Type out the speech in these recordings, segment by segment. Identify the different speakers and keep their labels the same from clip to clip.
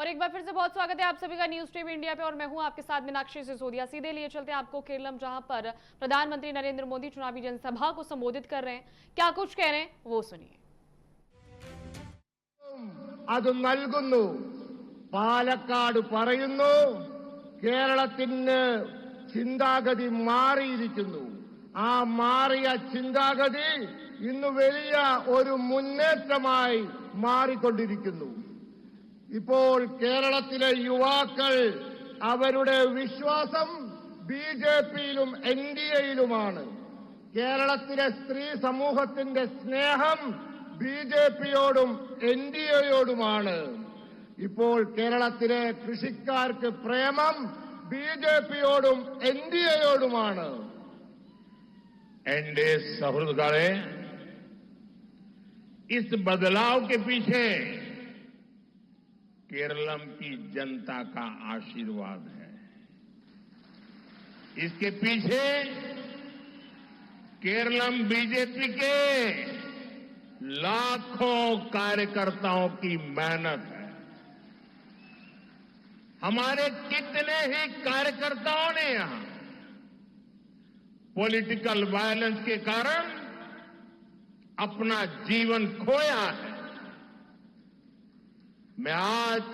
Speaker 1: और एक बार फिर से बहुत स्वागत है आप सभी का न्यूज टीवी इंडिया पे और मैं हूं आपके साथ मीनाक्षी सिसोदिया। सीधे लिए चलते हैं आपको केरलम, जहां पर प्रधानमंत्री नरेंद्र मोदी चुनावी जनसभा को संबोधित कर रहे हैं। क्या कुछ कह रहे हैं वो सुनिए।
Speaker 2: അത് നൽകുന്നു. പാലക്കാട് പറയുന്നു കേരളത്തിന് ചിന്താഗതി മാറിയിരിക്കുന്നു. ആ മാറിയ ചിന്താഗതി ഇന്ന് വലിയ ഒരു മുന്നേറ്റമായി മാറിക്കൊണ്ടിരിക്കുന്നു. ഇപ്പോൾ കേരളത്തിലെ യുവാക്കൾ അവരുടെ വിശ്വാസം ബിജെപിയിലും എൻഡിഎയിലുമാണ്. കേരളത്തിലെ സ്ത്രീ സമൂഹത്തിന്റെ സ്നേഹം ബിജെപിയോടും എൻഡിഎയോടുമാണ്. ഇപ്പോൾ കേരളത്തിലെ കൃഷിക്കാർക്ക് പ്രേമം ബിജെപിയോടും എൻഡിഎയോടുമാണ്.
Speaker 3: एनडीए सहृदगणे, इस बदलाव के पीछे केरलम की जनता का आशीर्वाद है। इसके पीछे केरलम बीजेपी के लाखों कार्यकर्ताओं की मेहनत है। हमारे कितने ही कार्यकर्ताओं ने यहां पॉलिटिकल वायलेंस के कारण अपना जीवन खोया है। मैं आज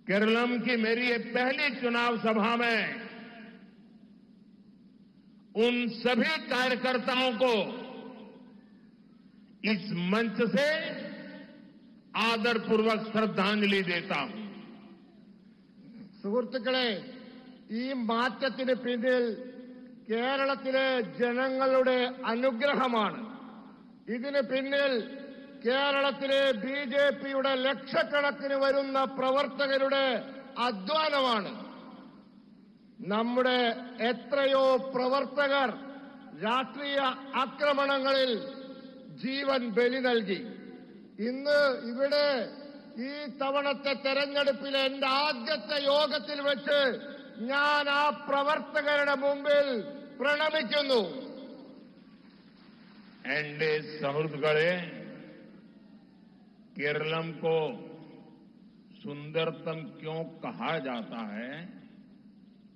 Speaker 3: केरलम की मेरी ये पहली चुनाव सभा में उन सभी कार्यकर्ताओं को इस मंच से आदरपूर्वक श्रद्धांजलि देता हूं।
Speaker 2: സുഹൃത്തുക്കളെ, ഈ മാറ്റത്തിന് പിന്നിൽ കേരളത്തിലെ ജനങ്ങളുടെ അനുഗ്രഹമാണ്. ഇതിന് പിന്നിൽ കേരളത്തിലെ ബിജെപിയുടെ ലക്ഷക്കണക്കിന് വരുന്ന പ്രവർത്തകരുടെ അധ്വാനമാണ്. നമ്മുടെ എത്രയോ പ്രവർത്തകർ രാഷ്ട്രീയ ആക്രമണങ്ങളിൽ ജീവൻ ബലി നൽകി. ഇന്ന് ഇവിടെ ഈ തവണത്തെ തെരഞ്ഞെടുപ്പിലെ എന്റെ ആദ്യത്തെ യോഗത്തിൽ വെച്ച് ഞാൻ ആ പ്രവർത്തകരുടെ മുമ്പിൽ പ്രണമിക്കുന്നു.
Speaker 3: एनडीए सहृदगणे, केरलम को सुंदरतम क्यों कहा जाता है,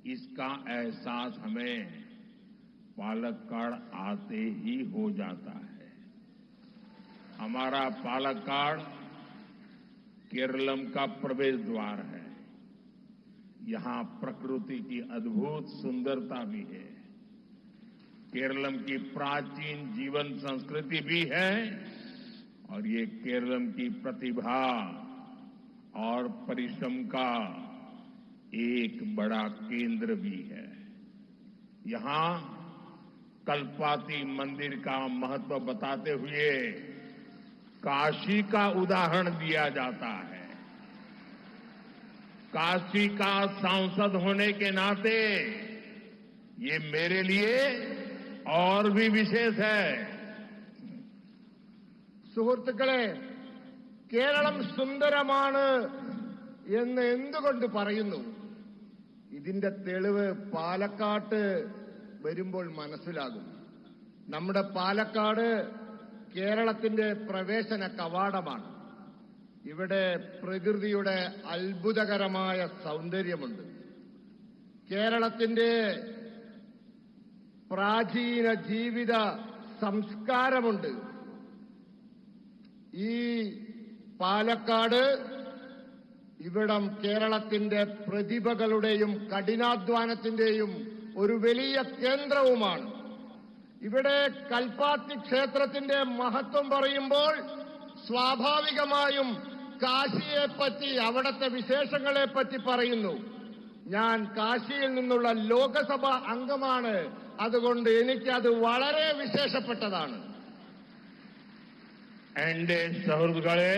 Speaker 3: इसका एहसास हमें पालक्काड़ आते ही हो जाता है। हमारा पालक्काड़ केरलम का प्रवेश द्वार है। यहां प्रकृति की अद्भुत सुंदरता भी है, केरलम की प्राचीन जीवन संस्कृति भी है और ये केरलम की प्रतिभा और परिश्रम का एक बड़ा केंद्र भी है। यहां कल्पाती मंदिर का महत्व बताते हुए काशी का उदाहरण दिया जाता है। काशी का सांसद होने के नाते ये मेरे लिए और भी विशेष है।
Speaker 2: സുഹൃത്തുക്കളെ, കേരളം സുന്ദരമാണ് എന്ന് എന്തുകൊണ്ട് പറയുന്നു? ഇതിന്റെ തെളിവ് പാലക്കാട്ട് വരുമ്പോൾ മനസ്സിലാകും. നമ്മുടെ പാലക്കാട് കേരളത്തിന്റെ പ്രവേശന കവാടമാണ്. ഇവിടെ പ്രകൃതിയുടെ അത്ഭുതകരമായ സൗന്ദര്യമുണ്ട്. കേരളത്തിന്റെ പ്രാചീന ജീവിത സംസ്കാരമുണ്ട്. ഈ പാലക്കാട് ഇവിടം കേരളത്തിന്റെ പ്രതിഭകളുടെയും കഠിനാധ്വാനത്തിന്റെയും ഒരു വലിയ കേന്ദ്രവുമാണ്. ഇവിടെ കൽപ്പാത്തി ക്ഷേത്രത്തിന്റെ മഹത്വം പറയുമ്പോൾ സ്വാഭാവികമായും കാശിയെപ്പറ്റി, അവിടത്തെ വിശേഷങ്ങളെപ്പറ്റി പറയുന്നു. ഞാൻ കാശിയിൽ നിന്നുള്ള ലോകസഭ അംഗമാണ്. അതുകൊണ്ട് എനിക്കത് വളരെ വിശേഷപ്പെട്ടതാണ്.
Speaker 3: एनडीए सहृदगणे,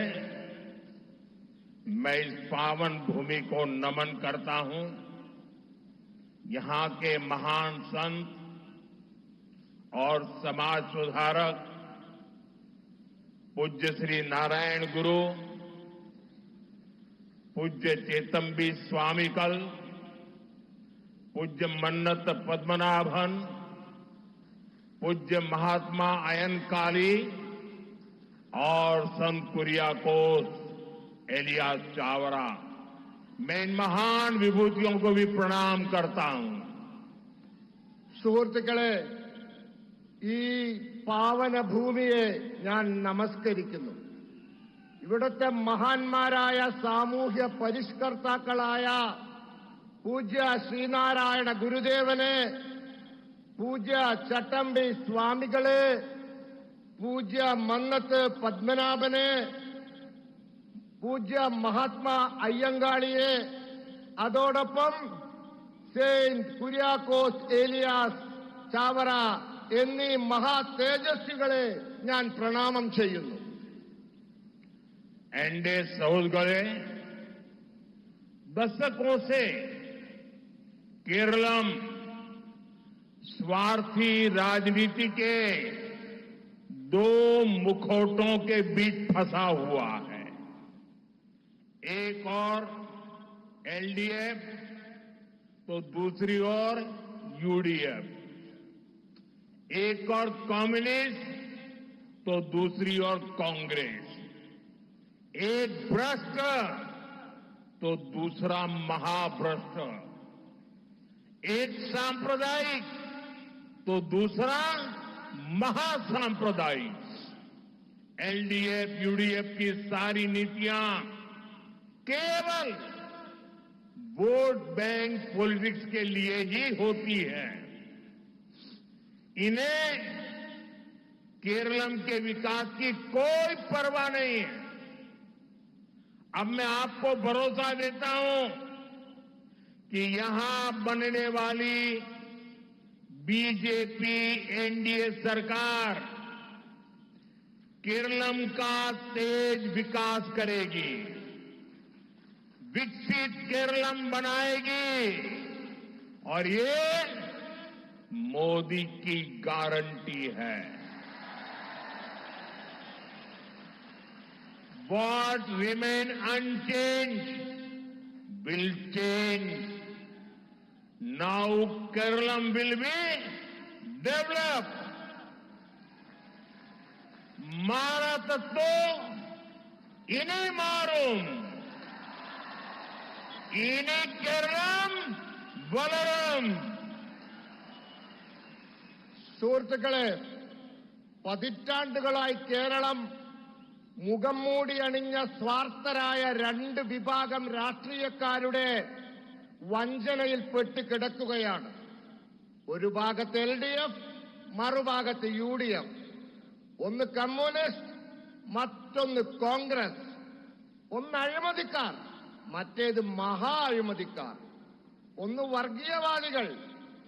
Speaker 3: मैं इस पावन भूमि को नमन करता हूं। यहां के महान संत और समाज सुधारक पूज्य श्री नारायण गुरु, पूज्य चेतम्बी स्वामीकल, पूज्य मन्नत पद्मनाभन, पूज्य महात्मा अयन काली और संत कुरियाकोस एलियास चावरा, मैं इन महान विभूतियों को भी प्रणाम करता हूं।
Speaker 2: സുഹൃത്തുക്കളെ, ഈ പാവന ഭൂമിയെ ഞാൻ നമസ്കരിക്കുന്നു. ഇവിടുത്തെ മഹാന്മാരായ സാമൂഹ്യ പരിഷ്കർത്താക്കളായ പൂജ്യ ശ്രീനാരായണ ഗുരുദേവനെ, പൂജ്യ ചട്ടമ്പി സ്വാമികളെ, പൂജ്യ മന്നത്ത് പത്മനാഭനെ, പൂജ്യ മഹാത്മാ അയ്യങ്കാളിയെ, അതോടൊപ്പം സെയിന്റ് കുര്യാക്കോസ് ഏലിയാസ് ചാവറ എന്നീ മഹാ തേജസ്വികളെ ഞാൻ പ്രണാമം ചെയ്യുന്നു.
Speaker 3: एनडे सऊद गए दशकों से केरलम स्वार्थी राजनीति के दो मुखौटों के बीच फंसा हुआ है। एक और एलडीएफ तो दूसरी ओर यूडीएफ, एक और कम्युनिस्ट तो दूसरी ओर कांग्रेस, एक भ्रष्ट तो दूसरा महाभ्रष्ट, एक सांप्रदायिक तो दूसरा महासांप्रदायिक। एलडीएफ यूडीएफ की सारी नीतियां केवल वोट बैंक पॉलिटिक्स के लिए ही होती है। इन्हें केरलम के विकास की कोई परवाह नहीं है। अब मैं आपको भरोसा देता हूं कि यहां बनने वाली बीजेपी एनडीए सरकार केरलम का तेज विकास करेगी, विकसित केरलम बनाएगी और ये मोदी की गारंटी है। What remain unchanged will change. Now Kerala will be developed. मारा तत्तो इन्हें मारूं, इन्हें केरलम वलरम।
Speaker 2: സുഹൃത്തുക്കളെ, പതിറ്റാണ്ടുകളായി കേരളം മുഖം മൂടി അണിഞ്ഞ സ്വാർത്ഥരായ രണ്ട് വിഭാഗം രാഷ്ട്രീയക്കാരുടെ വഞ്ചനയിൽപ്പെട്ട് കിടക്കുകയാണ്. ഒരു ഭാഗത്ത് എൽഡിഎഫ്, മറുഭാഗത്ത് യുഡിഎഫ്. ഒന്ന് കമ്മ്യൂണിസ്റ്റ്, മറ്റൊന്ന് കോൺഗ്രസ്. ഒന്ന് അഴിമതിക്കാർ, മറ്റേത് മഹാ അഴിമതിക്കാർ. ഒന്ന് വർഗീയവാദികൾ,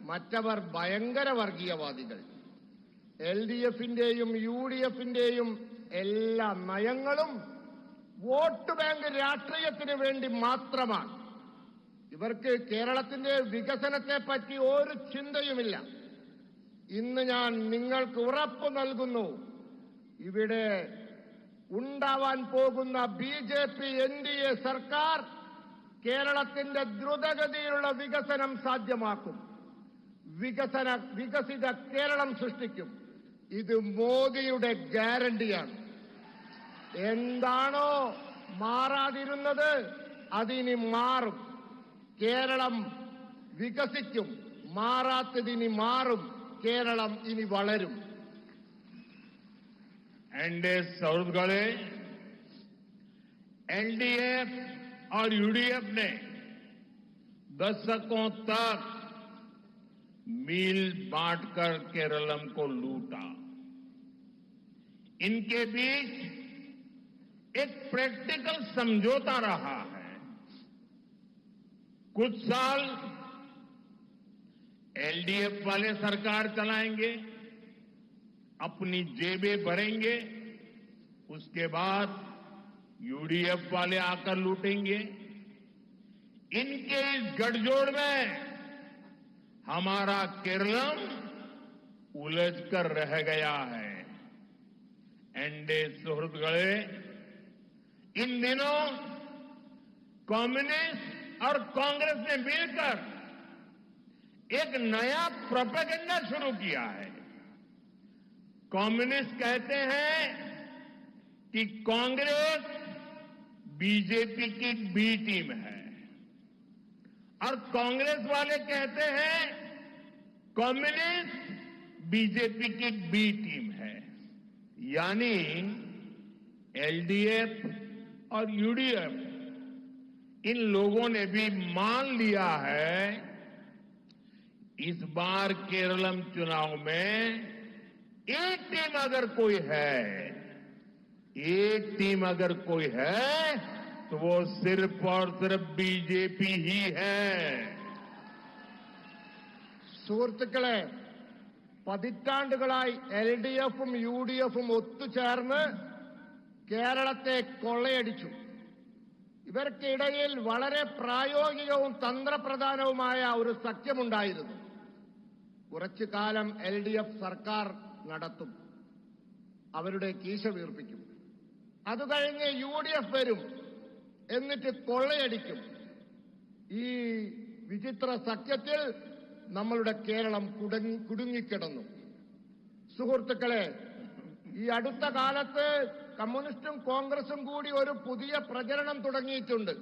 Speaker 2: മറ്റവർ ഭയങ്കര വർഗീയവാദികൾ. എൽഡിഎഫിന്റെയും യുഡിഎഫിന്റെയും എല്ലാ നയങ്ങളും വോട്ട് ബാങ്ക് രാഷ്ട്രീയത്തിന് വേണ്ടി മാത്രമാണ്. ഇവർക്ക് കേരളത്തിന്റെ വികസനത്തെപ്പറ്റി ഒരു ചിന്തയുമില്ല. ഇന്ന് ഞാൻ നിങ്ങൾക്ക് ഉറപ്പ് നൽകുന്നു, ഇവിടെ ഉണ്ടാവാൻ പോകുന്ന ബിജെപി എൻഡിഎ സർക്കാർ കേരളത്തിന്റെ ദ്രുതഗതിയിലുള്ള വികസനം സാധ്യമാക്കും. വികസിത കേരളം സൃഷ്ടിക്കും. ഇത് മോദിയുടെ ഗ്യാരണ്ടിയാണ്. എന്താണോ മാറാതിരുന്നത് അതിനി മാറും. കേരളം വികസിക്കും. മാറാത്തതിനി മാറും. കേരളം ഇനി വളരും.
Speaker 3: एनडीए सऊद गए एलडीएफ और यूडीएफ ने दशकों तक मील बांटकर केरलम को लूटा। इनके बीच एक प्रैक्टिकल समझौता रहा है। कुछ साल एलडीएफ वाले सरकार चलाएंगे, अपनी जेबें भरेंगे, उसके बाद यूडीएफ वाले आकर लूटेंगे। इनके इस गठजोड़ में हमारा केरलम उलझकर रह गया है। एनडीए सुहृदगढ़े इन दिनों कम्युनिस्ट और कांग्रेस ने मिलकर एक नया प्रोपेगेंडा शुरू किया है। कम्युनिस्ट कहते हैं कि कांग्रेस बीजेपी की बी टीम है और कांग्रेस वाले कहते हैं कम्युनिस्ट बीजेपी की बी टीम है। यानी एलडीएफ और यूडीएफ इन लोगों ने भी मान लिया है इस बार केरलम चुनाव में एक टीम अगर कोई है तो वो सिर्फ और सिर्फ बीजेपी ही है।
Speaker 2: സുഹൃത്തുക്കളെ, പതിറ്റാണ്ടുകളായി എൽഡിഎഫും യുഡിഎഫും ഒത്തുചേർന്ന് കേരളത്തെ കൊള്ളയടിച്ചു. ഇവർക്കിടയിൽ വളരെ പ്രായോഗികവും തന്ത്രപ്രധാനവുമായ ഒരു സഖ്യമുണ്ടായിരുന്നു. കുറച്ചു കാലം എൽഡിഎഫ് സർക്കാർ നടത്തും, അവരുടെ കീശ വീർപ്പിക്കും. അതുകഴിഞ്ഞ് യുഡിഎഫ് വരും, എന്നിട്ട് കൊള്ളയടിക്കും. ഈ വിചിത്ര സഖ്യത്തിൽ നമ്മളുടെ കേരളം കുടുങ്ങിക്കിടന്നു. സുഹൃത്തുക്കളെ, ഈ അടുത്ത കാലത്ത് കമ്മ്യൂണിസ്റ്റും കോൺഗ്രസും കൂടി ഒരു പുതിയ പ്രചരണം തുടങ്ങിയിട്ടുണ്ട്.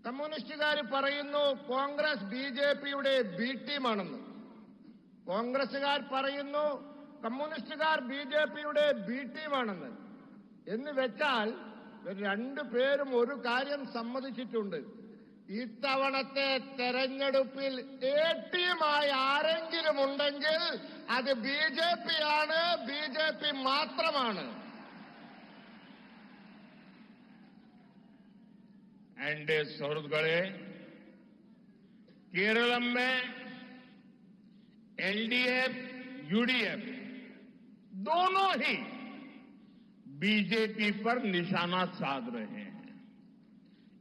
Speaker 2: കമ്മ്യൂണിസ്റ്റുകാർ പറയുന്നു കോൺഗ്രസ് ബിജെപിയുടെ ബി ടീമാണെന്ന്. കോൺഗ്രസുകാർ പറയുന്നു കമ്മ്യൂണിസ്റ്റുകാർ ബിജെപിയുടെ ബി ടീമാണെന്ന്. എന്ന് വെച്ചാൽ രണ്ടുപേരും ഒരു കാര്യം സമ്മതിച്ചിട്ടുണ്ട്: ഇത്തവണത്തെ തെരഞ്ഞെടുപ്പിൽ എ ടീമായി ആരെങ്കിലും ഉണ്ടെങ്കിൽ അത് ബിജെപിയാണ്, ബിജെപി മാത്രമാണ്.
Speaker 3: एनडीए सौरभ गढ़े केरलम में एलडीएफ यूडीएफ दोनों ही बीजेपी पर निशाना साध रहे हैं।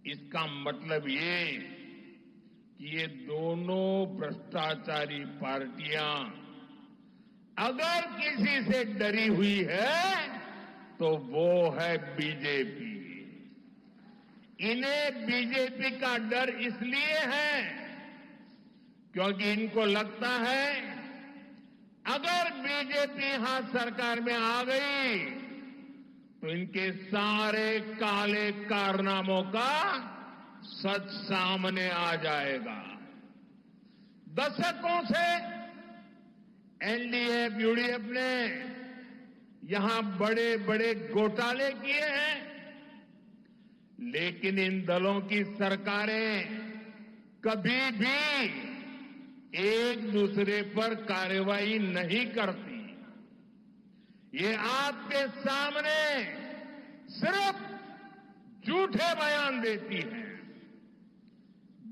Speaker 3: इसका मतलब ये कि ये दोनों भ्रष्टाचारी पार्टियां अगर किसी से डरी हुई है तो वो है बीजेपी। इन्हें बीजेपी का डर इसलिए है क्योंकि इनको लगता है अगर बीजेपी यहां सरकार में आ गई तो इनके सारे काले कारनामों का सच सामने आ जाएगा। दशकों से एलडीएफ यूडीएफ ने यहां बड़े बड़े घोटाले किए हैं, लेकिन इन दलों की सरकारें कभी भी एक दूसरे पर कार्रवाई नहीं करती। ये आपके सामने सिर्फ झूठे बयान देती है।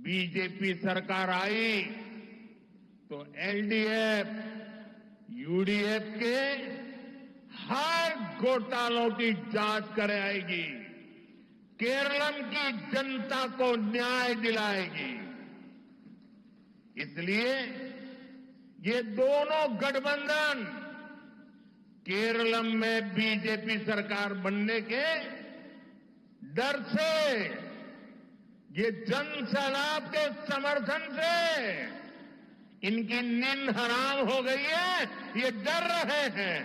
Speaker 3: बीजेपी सरकार आई तो एलडीएफ यूडीएफ के हर घोटालों की जांच कराएगी, केरलम की जनता को न्याय दिलाएगी। इसलिए ये दोनों गठबंधन केरलम में बीजेपी सरकार बनने के डर से, ये जन सैलाब के समर्थन से इनकी नींद हराम हो गई है, ये डर रहे हैं।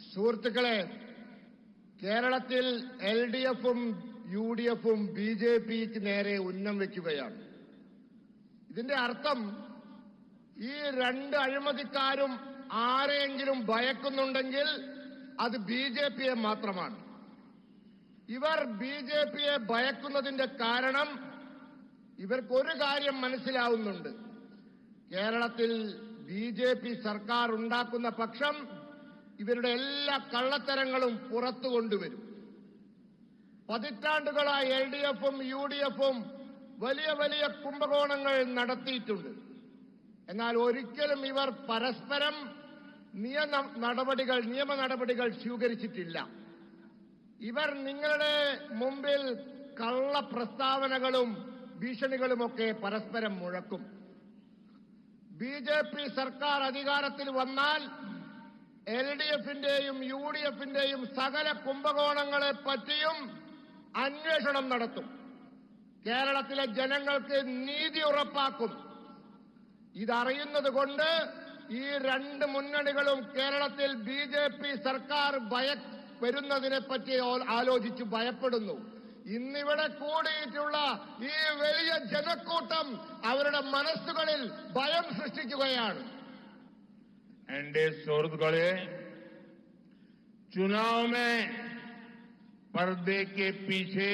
Speaker 2: സുഹൃത്തുക്കളെ, കേരളത്തിൽ എൽഡിഎഫും യുഡിഎഫും ബിജെപിക്ക് നേരെ ഉന്നം വയ്ക്കുകയാണ്. ഇതിന്റെ അർത്ഥം ഈ രണ്ട് അഴിമതിക്കാരും ആരെങ്കിലും ഭയക്കുന്നുണ്ടെങ്കിൽ അത് ബിജെപിയെ മാത്രമാണ്. ഇവർ ബിജെപിയെ ഭയക്കുന്നതിന്റെ കാരണം ഇവർക്കൊരു കാര്യം മനസ്സിലാവുന്നുണ്ട്: കേരളത്തിൽ ബിജെപി സർക്കാർ ഉണ്ടാക്കുന്ന പക്ഷം ഇവരുടെ എല്ലാ കള്ളത്തരങ്ങളും പുറത്തു കൊണ്ടുവരും. പതിറ്റാണ്ടുകളായി എൽഡിഎഫും യുഡിഎഫും വലിയ വലിയ കുംഭകോണങ്ങൾ നടത്തിയിട്ടുണ്ട്. എന്നാൽ ഒരിക്കലും ഇവർ പരസ്പരം നിയമ നടപടികൾ സ്വീകരിച്ചിട്ടില്ല. ഇവർ നിങ്ങളുടെ മുമ്പിൽ കള്ള പ്രസ്താവനകളും ഭീഷണികളുമൊക്കെ പരസ്പരം മുഴക്കും. ബിജെപി സർക്കാർ അധികാരത്തിൽ വന്നാൽ എൽഡിഎഫിന്റെയും യുഡിഎഫിന്റെയും സകല കുംഭകോണങ്ങളെ പറ്റിയും അന്വേഷണം നടത്തും. കേരളത്തിലെ ജനങ്ങൾക്ക് നീതി ഉറപ്പാക്കും. ഇതറിയുന്നത് കൊണ്ട് ഈ രണ്ട് മുന്നണികളും കേരളത്തിൽ ബിജെപി സർക്കാർ വരുന്നതിനെപ്പറ്റി ആലോചിച്ച് ഭയപ്പെടുന്നു. ഇന്നിവിടെ കൂടിയിട്ടുള്ള ഈ വലിയ ജനക്കൂട്ടം അവരുടെ മനസ്സുകളിൽ ഭയം സൃഷ്ടിക്കുകയാണ്.
Speaker 3: एनडीए सुहृदगढ़े चुनाव में पर्दे के पीछे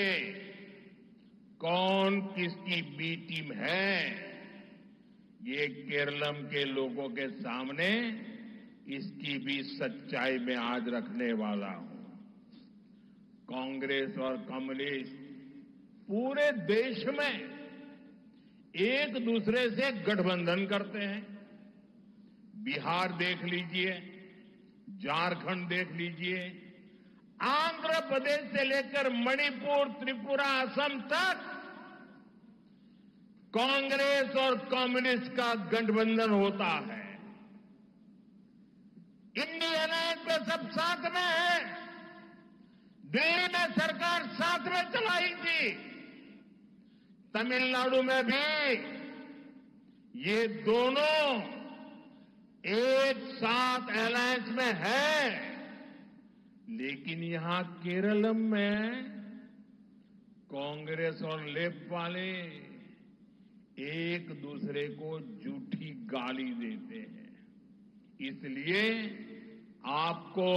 Speaker 3: कौन किसकी बी टीम है, ये केरलम के लोगों के सामने इसकी भी सच्चाई में आज रखने वाला हूं. कांग्रेस और कम्युनिस्ट पूरे देश में एक दूसरे से गठबंधन करते हैं. बिहार देख लीजिए, झारखंड देख लीजिए, आंध्र प्रदेश से लेकर मणिपुर, त्रिपुरा, असम तक कांग्रेस और कम्युनिस्ट का गठबंधन होता है. इंडिया अलायंस में सब साथ में है. दिल्ली में सरकार साथ में चलाई थी, तमिलनाडु में भी ये दोनों एक साथ अलायंस में है. लेकिन यहां केरलम में कांग्रेस और लेफ्ट वाले एक दूसरे को झूठी गाली देते हैं. इसलिए आपको,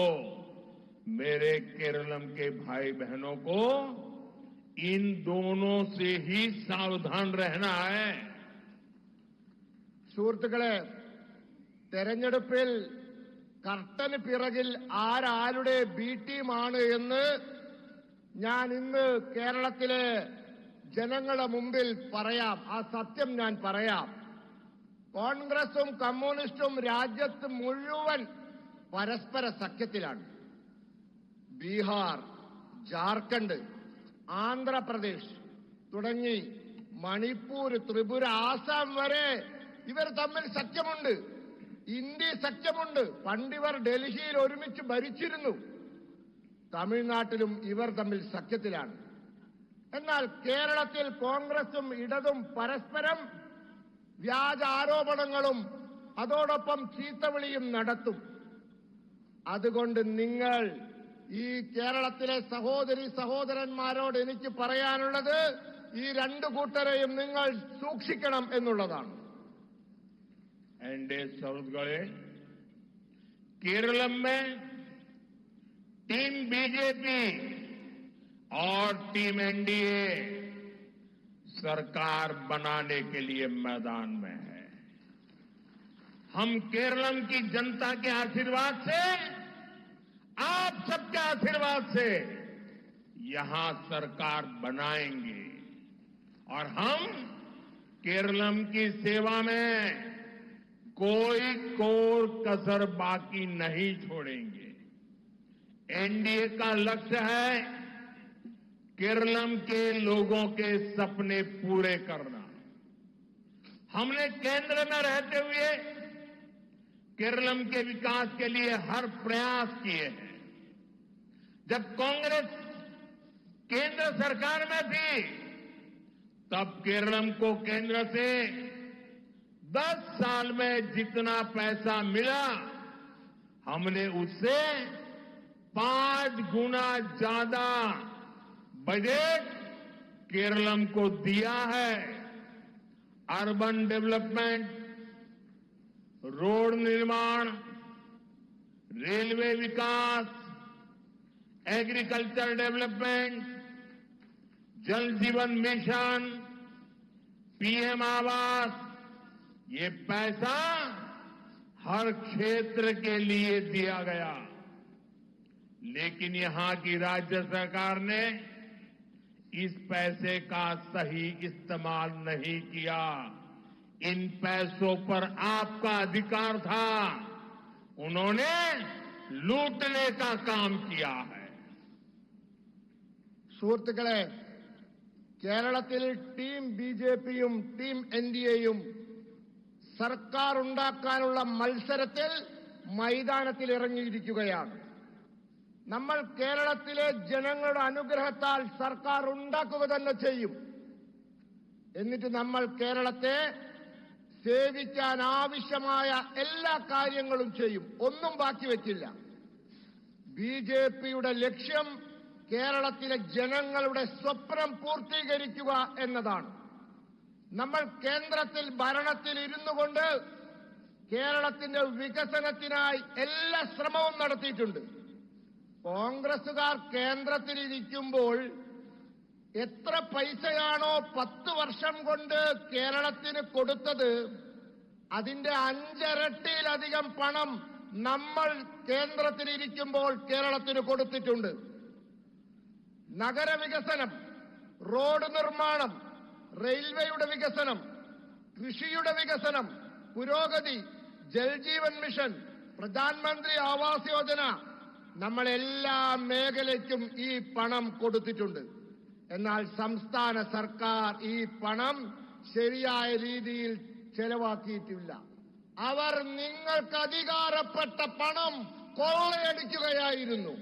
Speaker 3: मेरे केरलम के भाई बहनों को, इन दोनों से ही सावधान रहना है.
Speaker 2: സുഹൃത്തുക്കളെ, തെരഞ്ഞെടുപ്പിൽ കർട്ടന് പിറകിൽ ആരാരുടെ ബി ടീമാണ് എന്ന് ഞാൻ ഇന്ന് കേരളത്തിലെ ജനങ്ങളുടെ മുമ്പിൽ പറയാം. ആ സത്യം ഞാൻ പറയാം. കോൺഗ്രസും കമ്മ്യൂണിസ്റ്റും രാജ്യത്ത് മുഴുവൻ പരസ്പര സഖ്യത്തിലാണ്. ബീഹാർ, ജാർഖണ്ഡ്, ആന്ധ്രാപ്രദേശ് തുടങ്ങി മണിപ്പൂർ, ത്രിപുര, ആസാം വരെ ഇവർ തമ്മിൽ സഖ്യമുണ്ട്. ഇന്ത്യ സഖ്യമുണ്ട്. പണ്ടിവർ ഡൽഹിയിൽ ഒരുമിച്ച് ഭരിച്ചിരുന്നു. തമിഴ്നാട്ടിലും ഇവർ തമ്മിൽ സഖ്യത്തിലാണ്. എന്നാൽ കേരളത്തിൽ കോൺഗ്രസും ഇടതും പരസ്പരം വ്യാജ ആരോപണങ്ങളും അതോടൊപ്പം ചീത്തവിളിയും നടത്തും. അതുകൊണ്ട് നിങ്ങൾ, ഈ കേരളത്തിലെ സഹോദരി സഹോദരന്മാരോട് എനിക്ക് പറയാനുള്ളത്, ഈ രണ്ടു കൂട്ടരെയും നിങ്ങൾ സൂക്ഷിക്കണം എന്നുള്ളതാണ്.
Speaker 3: एनडीए सुहृदगढ़े केरलम में टीम बीजेपी और टीम एनडीए सरकार बनाने के लिए मैदान में है. हम केरलम की जनता के आशीर्वाद से, आप सबके आशीर्वाद से यहां सरकार बनाएंगे और हम केरलम की सेवा में कोई कोर कसर बाकी नहीं छोड़ेंगे. एनडीए का लक्ष्य है केरलम के लोगों के सपने पूरे करना. हमने केंद्र में रहते हुए केरलम के विकास के लिए हर प्रयास किए हैं. जब कांग्रेस केंद्र सरकार में थी, तब केरलम को केंद्र से 10 साल में जितना पैसा मिला, हमने उससे 5 गुना ज्यादा बजट केरलम को दिया है. अर्बन डेवलपमेंट, रोड निर्माण, रेलवे विकास, एग्रीकल्चर डेवलपमेंट, जल जीवन मिशन, पीएम आवास, ये पैसा हर क्षेत्र के लिए दिया गया. लेकिन यहां की राज्य सरकार ने इस पैसे का सही इस्तेमाल नहीं किया. इन पैसों पर आपका अधिकार था, उन्होंने लूटने का काम किया है.
Speaker 2: സുഹൃത്തുക്കളെ, കേരളത്തിൽ ടീം ബിജെപിയും ടീം എൻഡിഎയും സർക്കാർ ഉണ്ടാക്കാനുള്ള മത്സരത്തിൽ മൈതാനത്തിൽ ഇറങ്ങിയിരിക്കുകയാണ്. നമ്മൾ കേരളത്തിലെ ജനങ്ങളുടെ അനുഗ്രഹത്താൽ സർക്കാർ ഉണ്ടാക്കുക തന്നെ ചെയ്യും. എന്നിട്ട് നമ്മൾ കേരളത്തെ സേവിക്കാൻ ആവശ്യമായ എല്ലാ കാര്യങ്ങളും ചെയ്യും. ഒന്നും ബാക്കി വെക്കില്ല. ബിജെപിയുടെ ലക്ഷ്യം കേരളത്തിലെ ജനങ്ങളുടെ സ്വപ്നം പൂർത്തീകരിക്കുക എന്നതാണ്. നമ്മൾ കേന്ദ്രത്തിൽ ഭരണത്തിൽ ഇരുന്നുകൊണ്ട് കേരളത്തിന്റെ വികസനത്തിനായി എല്ലാ ശ്രമവും നടത്തിയിട്ടുണ്ട്. കോൺഗ്രസുകാർ കേന്ദ്രത്തിലിരിക്കുമ്പോൾ എത്ര പൈസയാണോ 10 വർഷം കൊണ്ട് കേരളത്തിന് കൊടുത്തത്, അതിന്റെ 5 ഇരട്ടിയിലധികം പണം നമ്മൾ കേന്ദ്രത്തിലിരിക്കുമ്പോൾ കേരളത്തിന് കൊടുത്തിട്ടുണ്ട്. നഗരവികസനം, റോഡ് നിർമ്മാണം, റെയിൽവേയുടെ വികസനം, കൃഷിയുടെ വികസനം, പുരോഗതി, ജൽജീവൻ മിഷൻ, പ്രധാനമന്ത്രി ആവാസ് യോജന, നമ്മൾ എല്ലാ മേഖലയ്ക്കും ഈ പണം കൊടുത്തിട്ടുണ്ട്. എന്നാൽ സംസ്ഥാന സർക്കാർ ഈ പണം ശരിയായ രീതിയിൽ ചെലവാക്കിയിട്ടില്ല. അവർ നിങ്ങൾക്ക് അധികാരപ്പെട്ട പണം കൊള്ളയടിക്കുകയായിരുന്നു.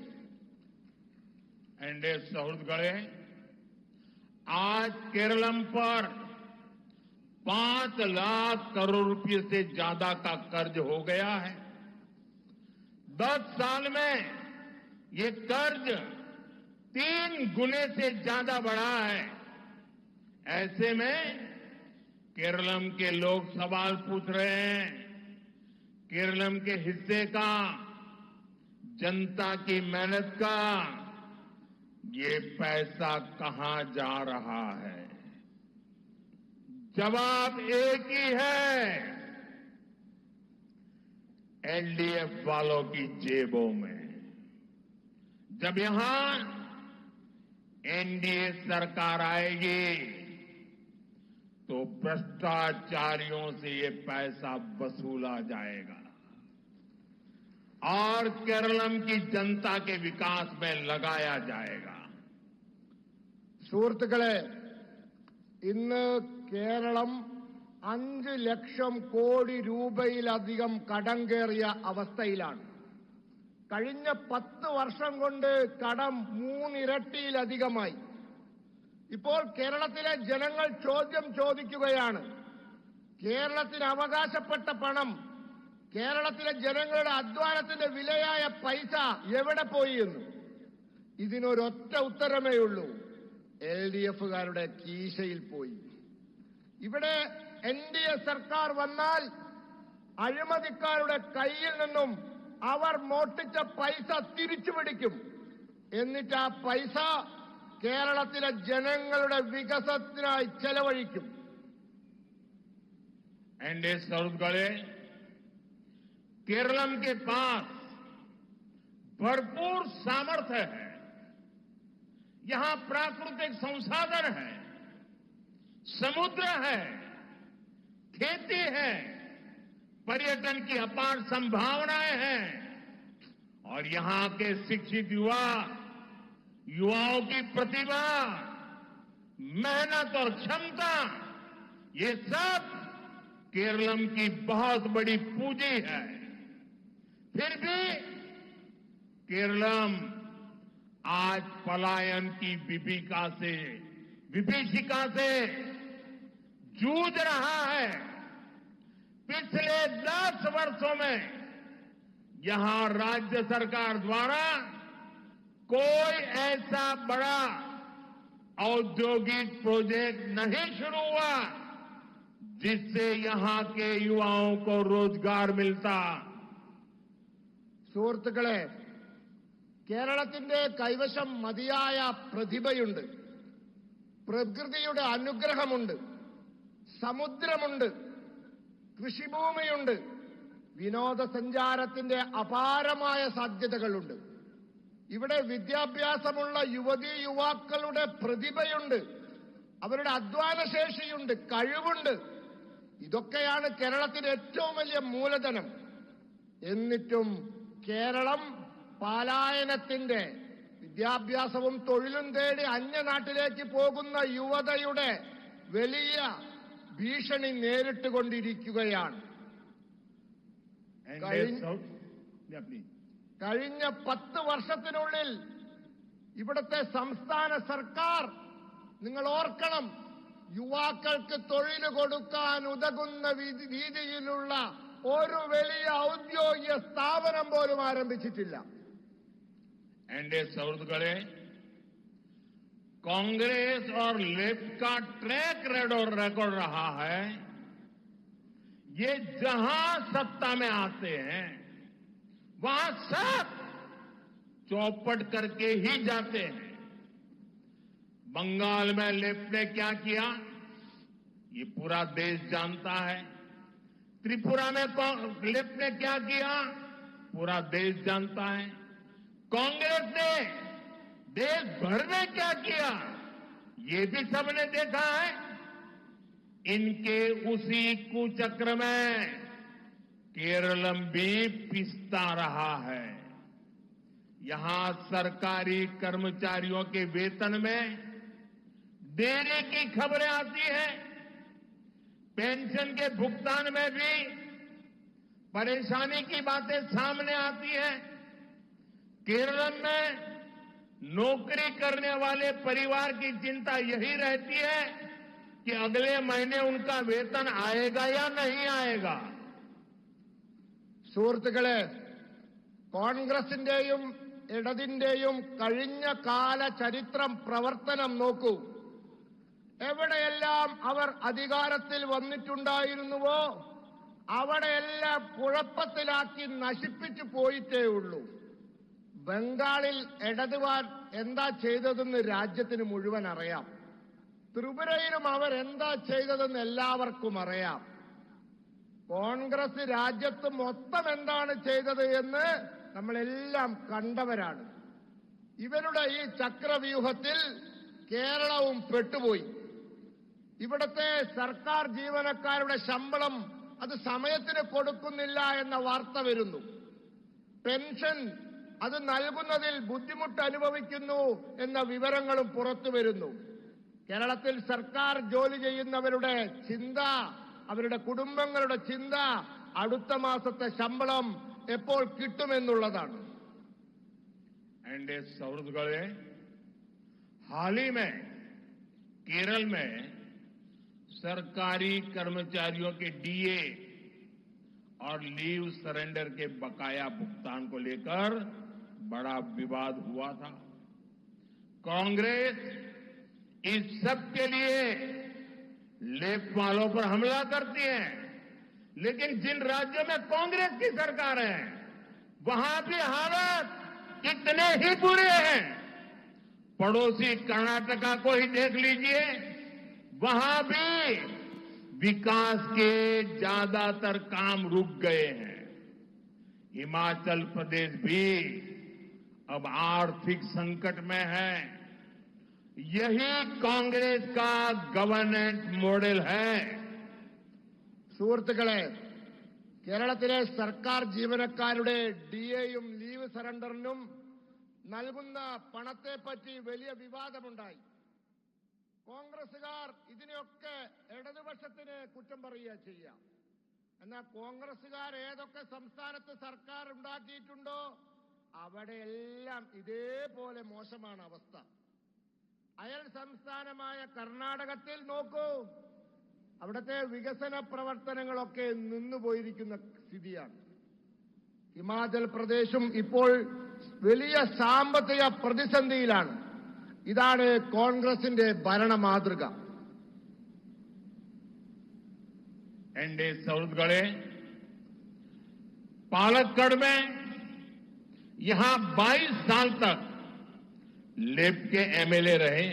Speaker 3: एनडीए सौहृदगढ़े आज केरलम पर 5 लाख करोड़ रुपए से ज्यादा का कर्ज हो गया है। 10 साल में ये कर्ज 3 गुने से ज्यादा बढ़ा है। ऐसे में केरलम के लोग सवाल पूछ रहे हैं, केरलम के हिस्से का, जनता की मेहनत का ये पैसा कहां जा रहा है? जवाब एक ही है, एलडीएफ वालों की जेबों में। जब यहां एनडीए सरकार आएगी तो भ्रष्टाचारियों से ये पैसा वसूला जाएगा और केरलम की जनता के विकास में लगाया जाएगा।
Speaker 2: സുഹൃത്തുക്കളെ, ഇന്ന് കേരളം 5 ലക്ഷം കോടി രൂപയിലധികം കടം കയറിയ അവസ്ഥയിലാണ്. കഴിഞ്ഞ 10 വർഷം കൊണ്ട് കടം 3 ഇരട്ടിയിലധികമായി. ഇപ്പോൾ കേരളത്തിലെ ജനങ്ങൾ ചോദ്യം ചോദിക്കുകയാണ്, കേരളത്തിന് അവകാശപ്പെട്ട പണം, കേരളത്തിലെ ജനങ്ങളുടെ അധ്വാനത്തിന്റെ വിലയായ പൈസ എവിടെ പോയി എന്ന്. ഇതിനൊരൊറ്റ ഉത്തരമേ ഉള്ളൂ, എൽഡിഎഫുകാരുടെ കീശയിൽ പോയി. ഇവിടെ എൻഡിഎ സർക്കാർ വന്നാൽ അഴിമതിക്കാരുടെ കയ്യിൽ നിന്നും അവർ മോഷ്ടിച്ച പൈസ തിരിച്ചുപിടിക്കും. എന്നിട്ട് ആ പൈസ കേരളത്തിലെ ജനങ്ങളുടെ വികസനത്തിനായി ചെലവഴിക്കും.
Speaker 3: एनडीए सौहृदगढ़े केरलम के पास भरपूर सामर्थ्य है। यहां प्राकृतिक संसाधन है, समुद्र है, खेती है, पर्यटन की अपार संभावनाएं हैं और यहां के शिक्षित युवाओं की प्रतिभा, मेहनत और क्षमता, ये सब केरलम की बहुत बड़ी पूंजी है। फिर भी केरलम आज पलायन की विभीषिका से जूझ रहा है। पिछले 10 वर्षों में यहां राज्य सरकार द्वारा कोई ऐसा बड़ा औद्योगिक प्रोजेक्ट नहीं शुरू हुआ जिससे यहां के युवाओं को रोजगार मिलता।
Speaker 2: സുഹൃത്തുക്കളെ, കേരളത്തിന്റെ കൈവശം മതിയായ പ്രതിഭയുണ്ട്, പ്രകൃതിയുടെ അനുഗ്രഹമുണ്ട്, സമുദ്രമുണ്ട്, കൃഷിഭൂമിയുണ്ട്, വിനോദസഞ്ചാരത്തിന്റെ അപാരമായ സാധ്യതകളുണ്ട്. ഇവിടെ വിദ്യാഭ്യാസമുള്ള യുവതീ യുവാക്കളുടെ പ്രതിഭയുണ്ട്, അവരുടെ അധ്വാനശേഷിയുണ്ട്, കഴിവുണ്ട്. ഇതൊക്കെയാണ് കേരളത്തിന്റെ ഏറ്റവും വലിയ മൂലധനം. എന്നിട്ടും കേരളം പലായനത്തിന്റെ, വിദ്യാഭ്യാസവും തൊഴിലും തേടി അന്യനാട്ടിലേക്ക് പോകുന്ന യുവതയുടെ വലിയ ഭീഷണി നേരിട്ടുകൊണ്ടിരിക്കുകയാണ്. കഴിഞ്ഞ 10 വർഷത്തിനുള്ളിൽ ഇവിടുത്തെ സംസ്ഥാന സർക്കാർ, നിങ്ങൾ ഓർക്കണം, യുവാക്കൾക്ക് തൊഴിൽ കൊടുക്കാൻ ഉതകുന്ന രീതിയിലുള്ള ഒരു വലിയ ഔദ്യോഗിക സ്ഥാപനം പോലും ആരംഭിച്ചിട്ടില്ല.
Speaker 3: एनडीए सुहृदगळे कांग्रेस और लेफ्ट का ट्रैक रिकॉर्ड रहा है, ये जहां सत्ता में आते हैं वहां सब चौपट करके ही जाते हैं। बंगाल में लेफ्ट ने क्या किया ये पूरा देश जानता है। त्रिपुरा में लेफ्ट ने क्या किया पूरा देश जानता है। कांग्रेस ने देश भर में क्या किया ये भी सबने देखा है। इनके उसी कुचक्र में केरलम भी पिसता रहा है। यहां सरकारी कर्मचारियों के वेतन में देरी की खबरें आती हैं। पेंशन के भुगतान में भी परेशानी की बातें सामने आती हैं। केरल में नौकरी करने वाले परिवार की चिंता यही रहती है कि अगले महीने उनका वेतन आएगा या नहीं आएगा।
Speaker 2: സുഹൃത്തുക്കളെ, കോൺഗ്രസിന്റെയും ഇടതിന്റെയും കഴിഞ്ഞ കാല ചരിത്രം പ്രവർത്തനം നോക്കൂ. എവിടെയെല്ലാം അവർ അധികാരത്തിൽ വന്നിട്ടുണ്ടായിരുന്നുവോ അവിടെയെല്ലാം കുഴപ്പത്തിലാക്കി നശിപ്പിച്ചു പോയിട്ടേ ഉള്ളൂ. ബംഗാളിൽ ഇടതുവാൻ എന്താ ചെയ്തതെന്ന് രാജ്യത്തിന് മുഴുവൻ അറിയാം. ത്രിപുരയിലും അവർ എന്താ ചെയ്തതെന്ന് എല്ലാവർക്കും അറിയാം. കോൺഗ്രസ് രാജ്യത്ത് മൊത്തം എന്താണ് ചെയ്തത് എന്ന് നമ്മളെല്ലാം കണ്ടവരാണ്. ഇവരുടെ ഈ ചക്രവ്യൂഹത്തിൽ കേരളവും പെട്ടുപോയി. ഇവിടുത്തെ സർക്കാർ ജീവനക്കാരുടെ ശമ്പളം അത് സമയത്തിന് കൊടുക്കുന്നില്ല എന്ന വാർത്ത വരുന്നു. പെൻഷൻ അത് നൽകുന്നതിൽ ബുദ്ധിമുട്ട് അനുഭവിക്കുന്നു എന്ന വിവരങ്ങളും പുറത്തു വരുന്നു. കേരളത്തിൽ സർക്കാർ ജോലി ചെയ്യുന്നവരുടെ ചിന്ത, അവരുടെ കുടുംബങ്ങളുടെ ചിന്ത അടുത്ത മാസത്തെ ശമ്പളം എപ്പോൾ കിട്ടുമെന്നുള്ളതാണ്.
Speaker 3: एनडीए सुहृदगळे हाल ही में केरल में सरकारी कर्मचारियों के डीए और लीव सरेंडर के बकाया भुगतान को लेकर बड़ा विवाद हुआ था। कांग्रेस इस सब के लिए लेफ्ट वालों पर हमला करती है, लेकिन जिन राज्यों में कांग्रेस की सरकार है वहां भी हालात इतने ही बुरे हैं। पड़ोसी कर्नाटका को ही देख लीजिए, वहां भी विकास के ज्यादातर काम रुक गए हैं। हिमाचल प्रदेश भी अब आर्थिक संकट में है। यही कांग्रेस का गवर्नेंस मॉडल है।
Speaker 2: സുഹൃത്തുക്കളെ, കേരളത്തിലെ സർക്കാർ ജീവനക്കാരുടെ ഡിഎയും ലീവ് സറണ്ടറിനും നൽകുന്ന പണത്തെപ്പറ്റി വലിയ വിവാദമുണ്ടായി. കോൺഗ്രസുകാർ ഇതിനെയൊക്കെ ഇടതുപക്ഷത്തിന് കുറ്റം പറയുക ചെയ്യാം. എന്നാൽ കോൺഗ്രസുകാർ ഏതൊക്കെ സംസ്ഥാനത്ത് സർക്കാർ ഉണ്ടാക്കിയിട്ടുണ്ടോ അവിടെയെല്ലാം ഇതേപോലെ മോശമാണ് അവസ്ഥ. അയൽ സംസ്ഥാനമായ കർണാടകത്തിൽ നോക്കൂ, അവിടുത്തെ വികസന പ്രവർത്തനങ്ങളൊക്കെ നിന്നുപോയിരിക്കുന്ന സ്ഥിതിയാണ്. ഹിമാചൽ പ്രദേശും ഇപ്പോൾ വലിയ സാമ്പത്തിക പ്രതിസന്ധിയിലാണ്. ഇതാണ് കോൺഗ്രസിന്റെ ഭരണ മാതൃക.
Speaker 3: एनडीए सुहृदगळे पालक्कड़ में यहां 22 साल तक लेफ्ट के एमएलए रहे।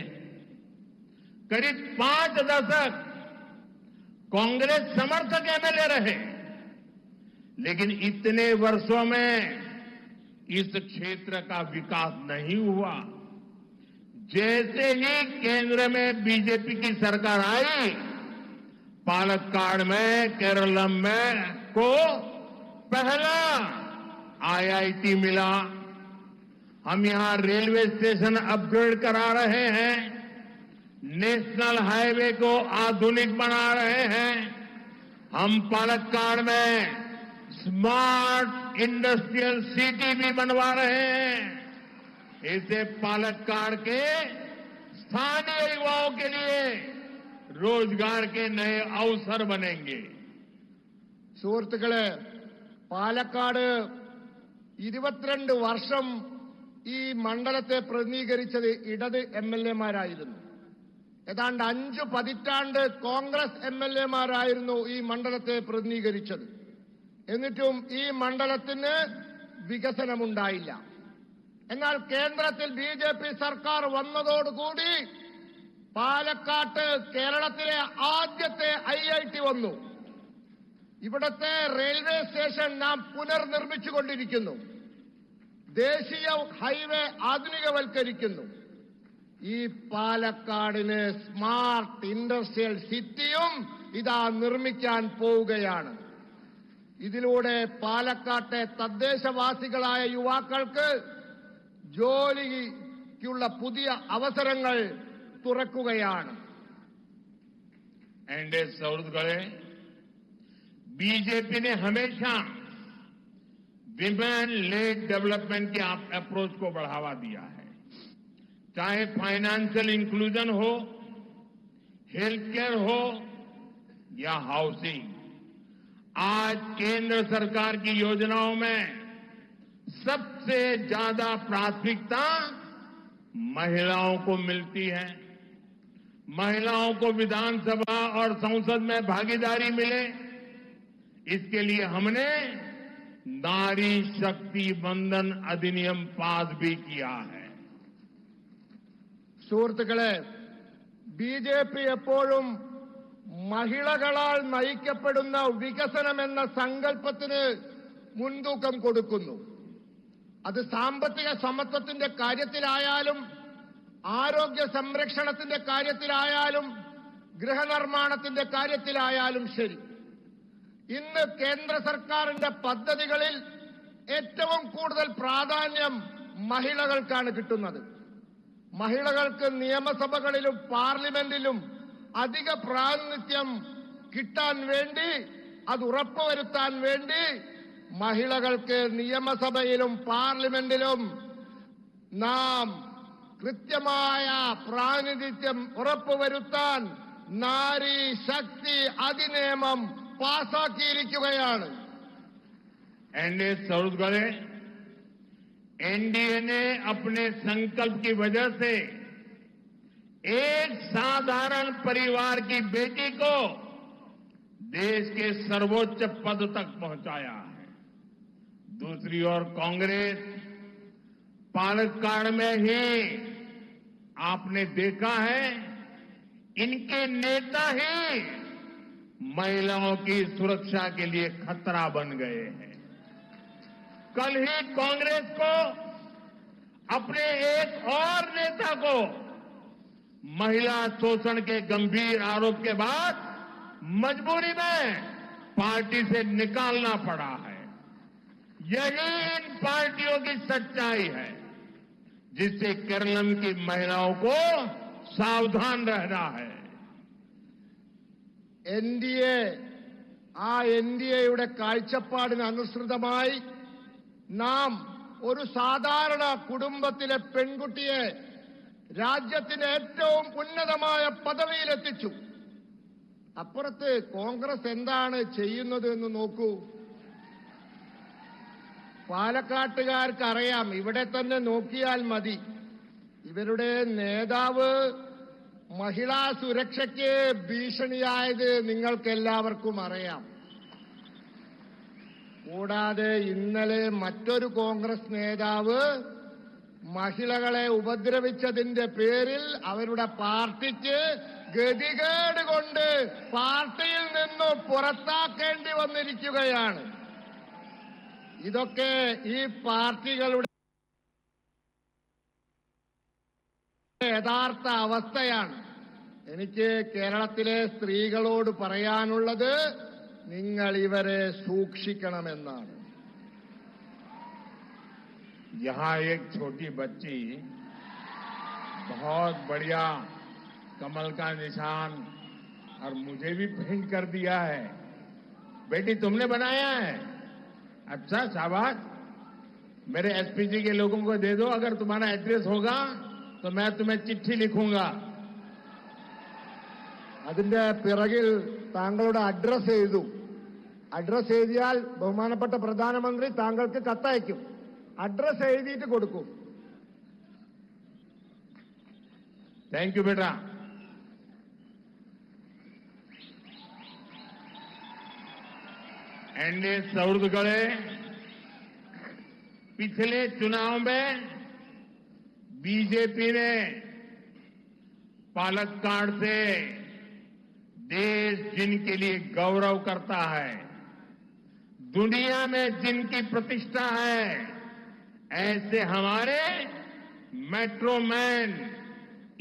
Speaker 3: करीब 5 दशक कांग्रेस समर्थक एमएलए रहे, लेकिन इतने वर्षों में इस क्षेत्र का विकास नहीं हुआ। जैसे ही केंद्र में बीजेपी की सरकार आई, पालक्काड़ में केरलम में को पहला आईआईटी मिला। हम यहां रेलवे स्टेशन अपग्रेड करा रहे हैं, नेशनल हाईवे को आधुनिक बना रहे हैं। हम पालक्काड़ में स्मार्ट इंडस्ट्रियल सिटी भी बनवा रहे हैं। इससे पालक्काड़ के स्थानीय युवाओं के लिए रोजगार के नए अवसर बनेंगे।
Speaker 2: സുഹൃത്തുക്കളെ, പാലക്കാട് 22 വർഷം ഈ മണ്ഡലത്തെ പ്രതിനിധീകരിച്ചത് ഇടത് MLA-മാരായിരുന്നു. ഏതാണ്ട് 5 പതിറ്റാണ്ട് കോൺഗ്രസ് MLA-മാരായിരുന്നു ഈ മണ്ഡലത്തെ പ്രതിനിധീകരിച്ചത്. എന്നിട്ടും ഈ മണ്ഡലത്തിന് വികസനമുണ്ടായില്ല. എന്നാൽ കേന്ദ്രത്തിൽ BJP സർക്കാർ വന്നതോടുകൂടി പാലക്കാട്ട് കേരളത്തിലെ ആദ്യത്തെ IIT വന്നു. ഇവിടത്തെ റെയിൽവേ സ്റ്റേഷൻ നാം പുനർനിർമ്മിച്ചുകൊണ്ടിരിക്കുന്നു. ദേശീയ ഹൈവേ ആധുനികവൽക്കരിക്കുന്നു. ഈ പാലക്കാടിന് സ്മാർട്ട് ഇൻഡസ്ട്രിയൽ സിറ്റിയും ഇതാ നിർമ്മിക്കാൻ പോവുകയാണ്. ഇതിലൂടെ പാലക്കാട്ടെ തദ്ദേശവാസികളായ യുവാക്കൾക്ക് ജോലിക്കുള്ള പുതിയ അവസരങ്ങൾ തുറക്കുകയാണ്.
Speaker 3: एनडीए सौरगढ़े बीजेपी ने हमेशा विमेन लेड डेवलपमेंट के अप्रोच को बढ़ावा दिया है, चाहे फाइनेंशियल इंक्लूजन हो, हेल्थ केयर हो या हाउसिंग। आज केंद्र सरकार की योजनाओं में सबसे ज्यादा प्राथमिकता महिलाओं को मिलती है। महिलाओं को विधानसभा और संसद में भागीदारी मिले, इसके लिए हमने नारी शक्ति बंधन अधिनियम पास भी किया है।
Speaker 2: സുഹൃത്തുക്കളെ, BJP എപ്പോഴും മഹിളകളാൽ നയിക്കപ്പെടുന്ന വികസനമെന്ന സങ്കല്പത്തിന് മുൻതൂക്കം കൊടുക്കുന്നു. അത് സാമ്പത്തിക സമത്വത്തിന്റെ കാര്യത്തിലായാലും ആരോഗ്യ സംരക്ഷണത്തിന്റെ കാര്യത്തിലായാലും ഗൃഹനിർമ്മാണത്തിന്റെ കാര്യത്തിലായാലും ശരി. ഇന്ന് കേന്ദ്ര സർക്കാരിന്റെ പദ്ധതികളിൽ ഏറ്റവും കൂടുതൽ പ്രാധാന്യം മഹിളകൾക്കാണ് കിട്ടുന്നത്. മഹിളകൾക്ക് നിയമസഭകളിലും പാർലമെന്റിലും അധിക പ്രാതിനിധ്യം കിട്ടാൻ വേണ്ടി, അത് ഉറപ്പുവരുത്താൻ വേണ്ടി മഹിളകൾക്ക് നിയമസഭയിലും പാർലമെന്റിലും നാം കൃത്യമായ പ്രാതിനിധ്യം ഉറപ്പുവരുത്താൻ നാരി ശക്തി अधिनियम പാസാക്കിയിരിക്കുകയാണ്.
Speaker 3: एनडीए सौरगढ़े एनडीए ने अपने संकल्प की वजह से एक साधारण परिवार की बेटी को देश के सर्वोच्च पद तक पहुंचाया है। दूसरी ओर कांग्रेस पालक्काड़ में ही आपने देखा है, इनके नेता ही महिलाओं की सुरक्षा के लिए खतरा बन गए हैं। कल ही कांग्रेस को अपने एक और नेता को महिला शोषण के गंभीर आरोप के बाद मजबूरी में पार्टी से निकालना पड़ा है। यही इन पार्टियों की सच्चाई है, जिससे केरलम की महिलाओं को सावधान रहना है।
Speaker 2: NDA കാഴ്ചപ്പാടിന് അനുസൃതമായി നാം ഒരു സാധാരണ കുടുംബത്തിലെ പെൺകുട്ടിയെ രാജ്യത്തിന്റെ ഏറ്റവും ഉന്നതമായ പദവിയിലെത്തിച്ചു. അപ്പുറത്ത് കോൺഗ്രസ് എന്താണ് ചെയ്യുന്നത് എന്ന് നോക്കൂ. പാലക്കാട്ടുകാർക്ക് അറിയാം, ഇവിടെ തന്നെ നോക്കിയാൽ മതി. ഇവരുടെ നേതാവ് മഹിളാ സുരക്ഷയ്ക്ക് ഭീഷണിയായത് നിങ്ങൾക്കെല്ലാവർക്കും അറിയാം. കൂടാതെ ഇന്നലെ മറ്റൊരു കോൺഗ്രസ് നേതാവ് മഹിളകളെ ഉപദ്രവിച്ചതിന്റെ പേരിൽ അവരുടെ പാർട്ടിക്ക് ഗതികേട് കൊണ്ട് പാർട്ടിയിൽ നിന്ന് പുറത്താക്കേണ്ടി വന്നിരിക്കുകയാണ്. ഇതൊക്കെ ഈ പാർട്ടികളുടെ യഥാർത്ഥ അവസ്ഥയാണ്. എനിക്ക് കേരളത്തിലെ സ്ത്രീകളോട് പറയാനുള്ളത്, നിങ്ങൾ ഇവരെ സൂക്ഷിക്കണമെന്നാണ്.
Speaker 3: यहां एक छोटी बच्ची बहुत बढ़िया कमल का निशान और मुझे भी पेंट कर दिया है। बेटी तुमने बनाया है? अच्छा, शाबाश। मेरे एसपीजी के लोगों को दे दो, अगर तुम्हारा एड्रेस होगा तो मैं तुम्हें चिट्ठी लिखूंगा।
Speaker 2: അതിന്റെ പിറകിൽ താങ്കളുടെ അഡ്രസ് എഴുതും. അഡ്രസ് എഴുതിയാൽ ബഹുമാനപ്പെട്ട പ്രധാനമന്ത്രി താങ്കൾക്ക് കത്തയക്കും. അഡ്രസ് എഴുതിയിട്ട് കൊടുക്കും.
Speaker 3: थैंक यू बेटा। एनडीए सौहृदगळे पिछले चुनाव में बीजेपी ने पालक्काड़ से देश जिनके लिए गौरव करता है, दुनिया में जिनकी प्रतिष्ठा है, ऐसे हमारे मेट्रो मैन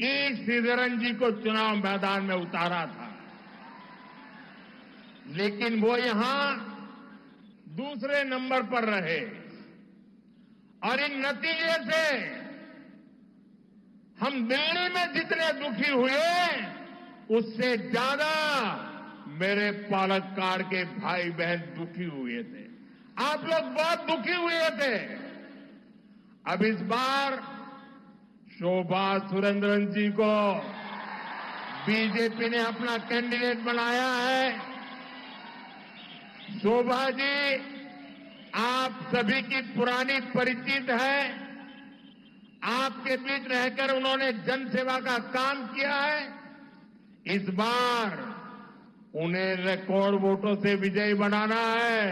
Speaker 3: ई श्रीधरन जी को चुनाव मैदान में उतारा था। लेकिन वो यहां दूसरे नंबर पर रहे और इन नतीजे से हम दिल्ली में जितने दुखी हुए उससे ज्यादा मेरे पालक्काड़ के भाई बहन दुखी हुए थे। आप लोग बहुत दुखी हुए थे। अब इस बार शोभा सुरेंद्रन जी को बीजेपी ने अपना कैंडिडेट बनाया है। शोभा जी आप सभी की पुरानी परिचित है। आपके बीच रहकर उन्होंने जनसेवा का काम किया है। इस बार उन्हें रिकॉर्ड वोटों से विजयी बनाना है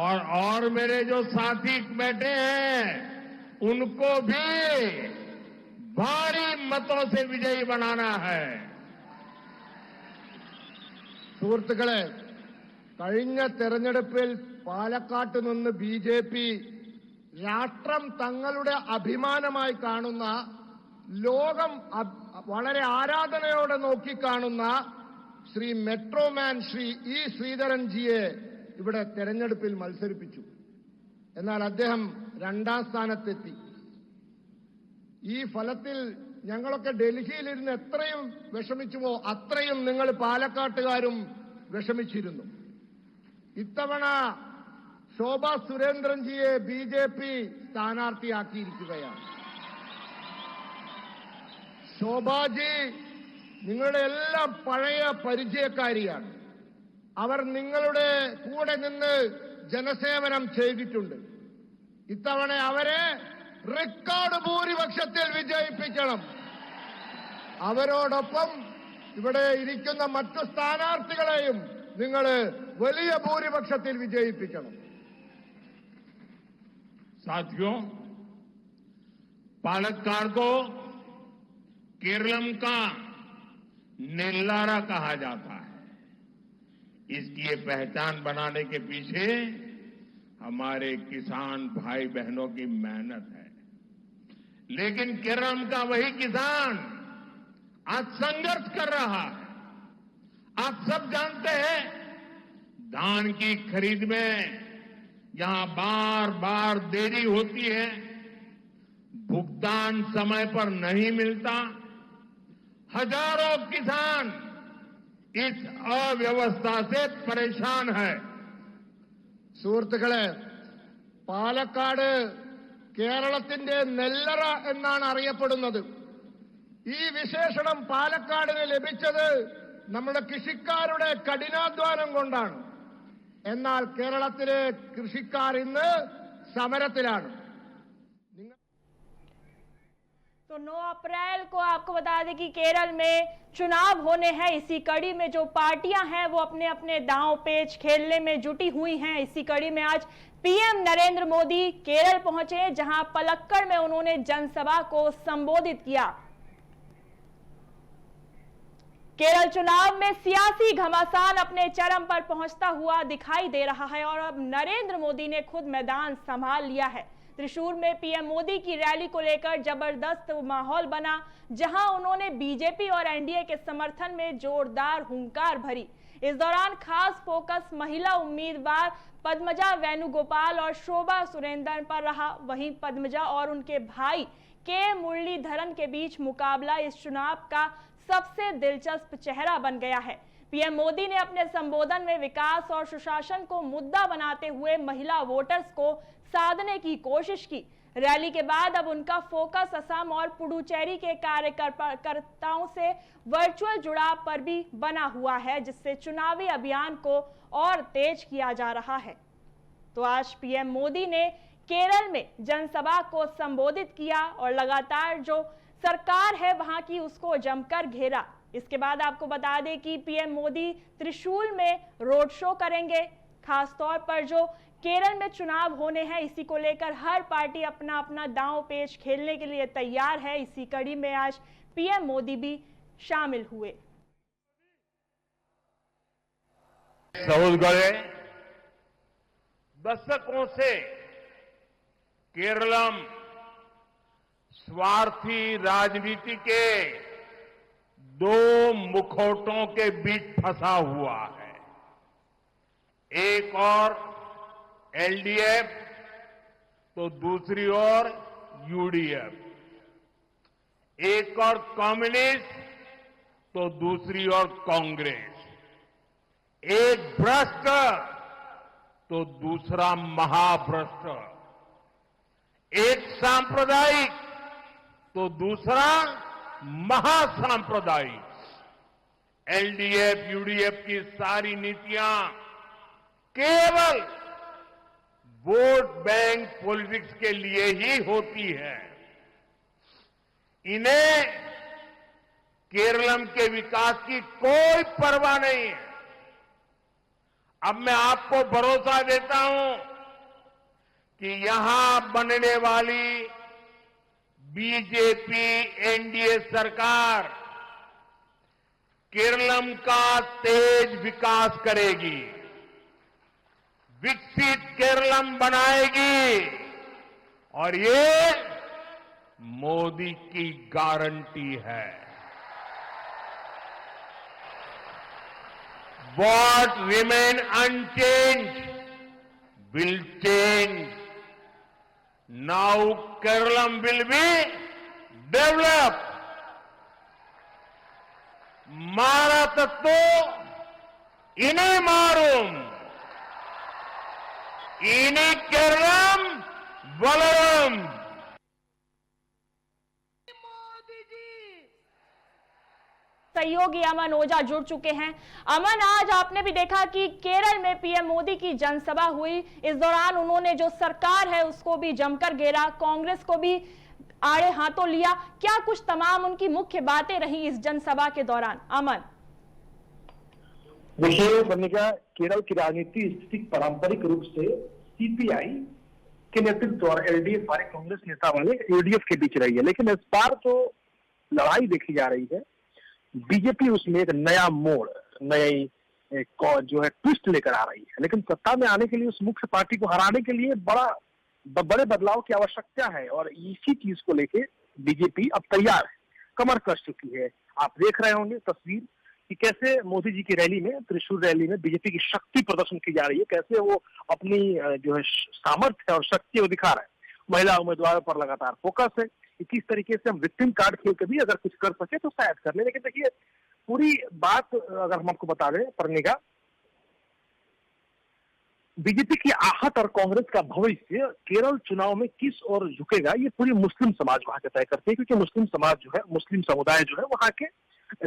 Speaker 3: और मेरे जो साथी बैठे हैं उनको भी भारी मतों से विजयी बनाना है।
Speaker 2: സുഹൃത്തുക്കളെ, കഴിഞ്ഞ തെരഞ്ഞെടുപ്പിൽ പാലക്കാട്ട് നിന്ന് ബിജെപി രാഷ്ട്രം തങ്ങളുടെ അഭിമാനമായി കാണുന്ന, ലോകം വളരെ ആരാധനയോടെ നോക്കിക്കാണുന്ന ശ്രീ മെട്രോമാൻ ശ്രീ ഇ ശ്രീധരൻജിയെ ഇവിടെ തെരഞ്ഞെടുപ്പിൽ മത്സരിപ്പിച്ചു. എന്നാൽ അദ്ദേഹം രണ്ടാം സ്ഥാനത്തെത്തി. ഈ ഫലത്തിൽ ഞങ്ങളൊക്കെ ഡൽഹിയിലിരുന്ന് എത്രയും വിഷമിച്ചുവോ അത്രയും നിങ്ങൾ പാലക്കാട്ടുകാരും വിഷമിച്ചിരുന്നു. ഇത്തവണ ശോഭ സുരേന്ദ്രൻജിയെ ബിജെപി സ്ഥാനാർത്ഥിയാക്കിയിരിക്കുകയാണ്. ശോഭാജി നിങ്ങളുടെ എല്ലാം പഴയ പരിചയക്കാരിയാണ്. അവർ നിങ്ങളുടെ കൂടെ നിന്ന് ജനസേവനം ചെയ്തിട്ടുണ്ട്. ഇത്തവണ അവരെ റെക്കോർഡ് ഭൂരിപക്ഷത്തിൽ വിജയിപ്പിക്കണം. അവരോടൊപ്പം ഇവിടെ ഇരിക്കുന്ന മറ്റു സ്ഥാനാർത്ഥികളെയും നിങ്ങൾ വലിയ ഭൂരിപക്ഷത്തിൽ വിജയിപ്പിക്കണം.
Speaker 3: साथियों, पालक्काड़ को केरलम का नेल्लारा कहा जाता है। इसकी ये पहचान बनाने के पीछे हमारे किसान भाई बहनों की मेहनत है। लेकिन केरलम का वही किसान आज संघर्ष कर रहा है। आप सब जानते हैं, धान की खरीद में यहां बार बार देरी होती है, भुगतान समय पर नहीं मिलता। हजारों किसान इस अव्यवस्था से परेशान है।
Speaker 2: സുഹൃത്തുക്കളെ, പാലക്കാട് കേരളത്തിന്റെ നെല്ലറ എന്നാണ് അറിയപ്പെടുന്നത്. ഈ വിശേഷണം പാലക്കാടിന് ലഭിച്ചത് നമ്മുടെ കൃഷിക്കാരുടെ കഠിനാധ്വാനം കൊണ്ടാണ്. എന്നാൽ കേരളത്തിലെ കൃഷിക്കാർ ഇന്ന് സമരത്തിലാണ്.
Speaker 4: तो 9 अप्रैल को आपको बता दें कि केरल में चुनाव होने हैं। इसी कड़ी में जो पार्टियां हैं वो अपने अपने दांव पेच खेलने में जुटी हुई हैं। इसी कड़ी में आज पीएम नरेंद्र मोदी केरल पहुंचे, जहां पलक्कड़ में उन्होंने जनसभा को संबोधित किया। केरल चुनाव में सियासी घमासान अपने चरम पर पहुंचता हुआ दिखाई दे रहा है और अब नरेंद्र मोदी ने खुद मैदान संभाल लिया है। त्रिशूर में पीएम मोदी की रैली को लेकर जबरदस्त माहौल बना, जहां उन्होंने बीजेपी और एनडीए के समर्थन में जोरदार हुंकार भरी। इस दौरान खास फोकस महिला उम्मीदवार पद्मजा वेणुगोपाल और शोभा सुरेंद्रन पर रहा। वहीं पद्मजा और उनके भाई के मुरलीधरन के बीच मुकाबला इस चुनाव का सबसे दिलचस्प चेहरा बन गया है। पीएम मोदी ने अपने संबोधन में विकास और सुशासन को मुद्दा बनाते हुए महिला वोटर्स को साधने की कोशिश की। रैली के बाद अब उनका फोकस असम और पुडुचेरी के कार्यकर्ताओं से वर्चुअल जुड़ाव पर भी बना हुआ है, जिससे चुनावी अभियान को और तेज किया जा रहा है। तो आज पीएम मोदी ने केरल में जनसभा को संबोधित किया और लगातार जो सरकार है वहां की उसको जमकर घेरा। इसके बाद आपको बता दें कि पीएम मोदी त्रिशूल में रोड शो करेंगे। खासतौर पर जो केरल में चुनाव होने हैं, इसी को लेकर हर पार्टी अपना अपना दांव पेच खेलने के लिए तैयार है। इसी कड़ी में आज पीएम मोदी भी शामिल हुए।
Speaker 3: सहोदरे, दशकों से केरलम स्वार्थी राजनीति के दो मुखौटों के बीच फंसा हुआ है। एक और एलडीएफ तो दूसरी ओर यूडीएफ, एक और कम्युनिस्ट तो दूसरी ओर कांग्रेस, एक भ्रष्ट तो दूसरा महाभ्रष्ट, एक सांप्रदायिक तो दूसरा महासांप्रदायिक। एलडीएफ यूडीएफ की सारी नीतियां केवल वोट बैंक पॉलिटिक्स के लिए ही होती है। इन्हें केरलम के विकास की कोई परवाह नहीं है। अब मैं आपको भरोसा देता हूं कि यहां बनने वाली बीजेपी एनडीए सरकार केरलम का तेज विकास करेगी, विकसित केरलम बनाएगी और ये मोदी की गारंटी है। What remain unchanged will change. Now Kerala will be developed. मारा तत्तो इन्हें मारूं, इन्हीं केरलम वलरम।
Speaker 4: सहयोगी अमन ओझा जुड़ चुके हैं। अमन, आज आपने भी देखा कि केरल में पीएम मोदी की जनसभा हुई। इस दौरान उन्होंने जो सरकार है उसको भी जमकर घेरा, कांग्रेस को भी आड़े हाथों लिया। क्या कुछ तमाम उनकी मुख्य बातें रही इस जनसभा के दौरान? अमन,
Speaker 5: देखिए बनेगा, केरल की राजनीति स्थिति पारंपरिक रूप से सीपीआई के नेतृत्व और एलडीएफ वाले कांग्रेस नेता वाले यूडीएफ के बीच रही है, लेकिन इस बार जो लड़ाई देखी जा रही है, बीजेपी उसमें एक नया मोड़, नई जो है ट्विस्ट लेकर आ रही है। लेकिन सत्ता में आने के लिए उस मुख्य पार्टी को हराने के लिए बड़े बदलाव की आवश्यकता है और इसी चीज को लेके बीजेपी अब तैयार है, कमर कस चुकी है। आप देख रहे होंगे तस्वीर कि कैसे मोदी जी की रैली में, त्रिशूल रैली में बीजेपी की शक्ति प्रदर्शन की जा रही है, कैसे वो अपनी जो है सामर्थ्य और शक्ति वो दिखा रहे हैं। महिला उम्मीदवारों पर लगातार फोकस है। किस तरीके से हम विक्टिम कार्ड खेल के भी अगर कुछ कर सके तो शायद कर ले। लेकिन देखिए पूरी बात अगर हम आपको बता दें पढ़ने बीजेपी की आहट और कांग्रेस का भविष्य केरल चुनाव में किस ओर झुकेगा, ये पूरी मुस्लिम समाज वहां के तय करते हैं, क्योंकि मुस्लिम समाज जो है, मुस्लिम समुदाय जो है वहां के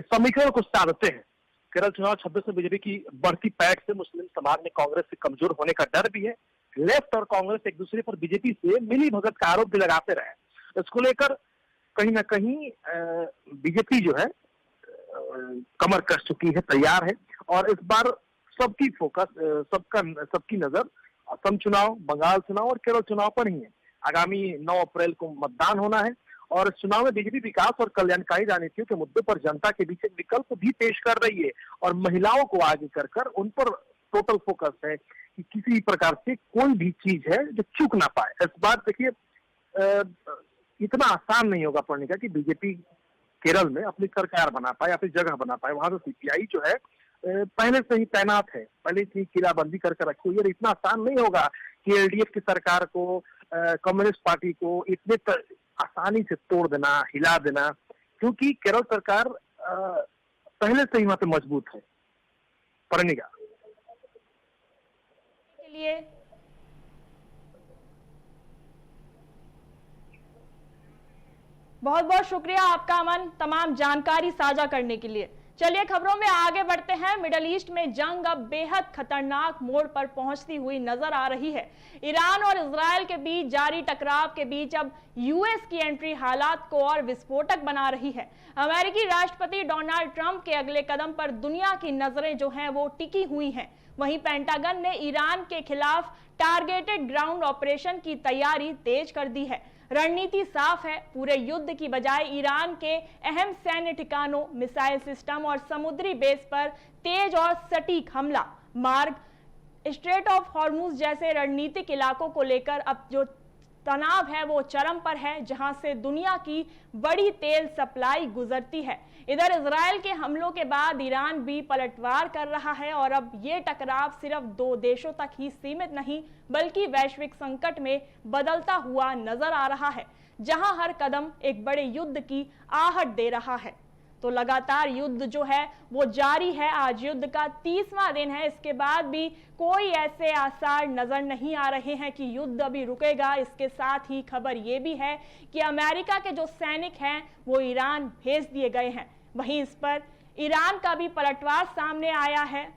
Speaker 5: समीकरण को साधते हैं। केरल चुनाव 26 में बीजेपी की बढ़ती पैठ से मुस्लिम समाज में कांग्रेस से कमजोर होने का डर भी है। लेफ्ट और कांग्रेस एक दूसरे पर बीजेपी से मिली भगत का आरोप भी लगाते रहे। इसको लेकर कहीं ना कहीं बीजेपी जो है कमर कस चुकी है, तैयार है। और इस बार सबकी फोकस, सबकी नजर असम चुनाव, बंगाल चुनाव और केरल चुनाव पर ही है। आगामी 9 अप्रैल को मतदान होना है और इस चुनाव में बीजेपी विकास और कल्याणकारी राजनीतियों के मुद्दे पर जनता के बीच एक विकल्प भी पेश कर रही है और महिलाओं को आगे कर उन पर टोटल फोकस है कि किसी प्रकार से कोई भी चीज है जो चूक ना पाए। इस बार देखिए इतना आसान नहीं होगा पढ़ने का कि बीजेपी केरल में अपनी सरकार बना पाए, अपनी जगह बना पाए। वहां तो सीपीआई जो है पहले से ही तैनात है, पहले से ही किलाबंदी करके रखी हुई है। इतना आसान नहीं होगा कि एलडीएफ की सरकार को, कम्युनिस्ट पार्टी को इतने आसानी से तोड़ देना, हिला देना, क्योंकि केरल सरकार पहले से ही वहां पे मजबूत है। पढ़ने का
Speaker 4: लिए बहुत बहुत शुक्रिया आपका अमन, तमाम जानकारी साझा करने के लिए। चलिए खबरों में आगे बढ़ते हैं। मिडल ईस्ट में जंग अब बेहद खतरनाक मोड़ पर पहुंचती हुई नजर आ रही है। ईरान और इजरायल के बीच जारी टकराव के बीच अब यूएस की एंट्री हालात को और विस्फोटक बना रही है। अमेरिकी राष्ट्रपति डोनाल्ड ट्रंप के अगले कदम पर दुनिया की नजरें जो हैं वो टिकी हुई हैं। वहीं पेंटागन ने ईरान के खिलाफ टारगेटेड ग्राउंड ऑपरेशन की तैयारी तेज कर दी है। रणनीति साफ है, पूरे युद्ध की बजाय ईरान के अहम सैन्य ठिकानों, मिसाइल सिस्टम और समुद्री बेस पर तेज और सटीक हमला। मार्ग, स्ट्रेट ऑफ हॉर्मुज जैसे रणनीतिक इलाकों को लेकर अब जो तनाव है वो चरम पर है, जहां से दुनिया की बड़ी तेल सप्लाई गुजरती है। इधर इजरायल के हमलों के बाद ईरान भी पलटवार कर रहा है और अब ये टकराव सिर्फ दो देशों तक ही सीमित नहीं बल्कि वैश्विक संकट में बदलता हुआ नजर आ रहा है, जहां हर कदम एक बड़े युद्ध की आहट दे रहा है। तो लगातार युद्ध जो है वो जारी है। आज युद्ध का 30वां दिन है। इसके बाद भी कोई ऐसे आसार नजर नहीं आ रहे हैं कि युद्ध अभी रुकेगा। इसके साथ ही खबर ये भी है कि अमेरिका के जो सैनिक हैं वो ईरान भेज दिए गए हैं। वहीं इस पर ईरान का भी पलटवार सामने आया है।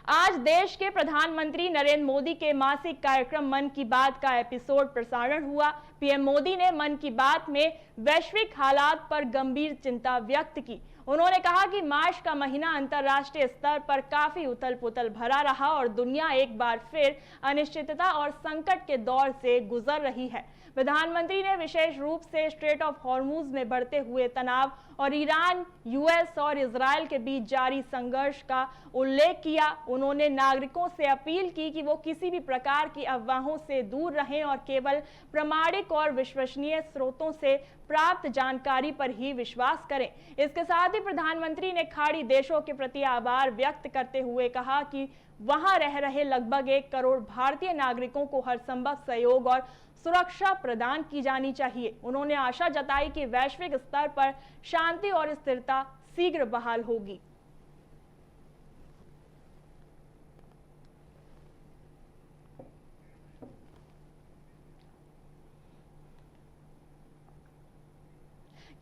Speaker 4: आज देश के प्रधानमंत्री नरेंद्र मोदी के मासिक कार्यक्रम मन की बात का एपिसोड प्रसारण हुआ। पीएम मोदी ने मन की बात में वैश्विक हालात पर गंभीर चिंता व्यक्त की। उन्होंने कहा कि मार्च का महीना अंतर्राष्ट्रीय स्तर पर काफी उथल पुथल भरा रहा और दुनिया एक बार फिर अनिश्चितता और संकट के दौर से गुजर रही है। प्रधानमंत्री ने विशेष रूप से स्ट्रेट ऑफ हॉर्मुज में बढ़ते हुए तनाव और ईरान, यूएस और इजरायल के बीच जारी संघर्ष का उल्लेख किया। उन्होंने नागरिकों से अपील की कि वो किसी भी प्रकार की अफवाहों से दूर रहें और केवल प्रामाणिक और विश्वसनीय स्रोतों से प्राप्त जानकारी पर ही विश्वास करें। इसके साथ ही प्रधानमंत्री ने खाड़ी देशों के प्रति आभार व्यक्त करते हुए कहा कि वहां रह रहे लगभग 1 करोड़ भारतीय नागरिकों को हर संभव सहयोग और सुरक्षा प्रदान की जानी चाहिए। उन्होंने आशा जताई कि वैश्विक स्तर पर शांति और स्थिरता शीघ्र बहाल होगी।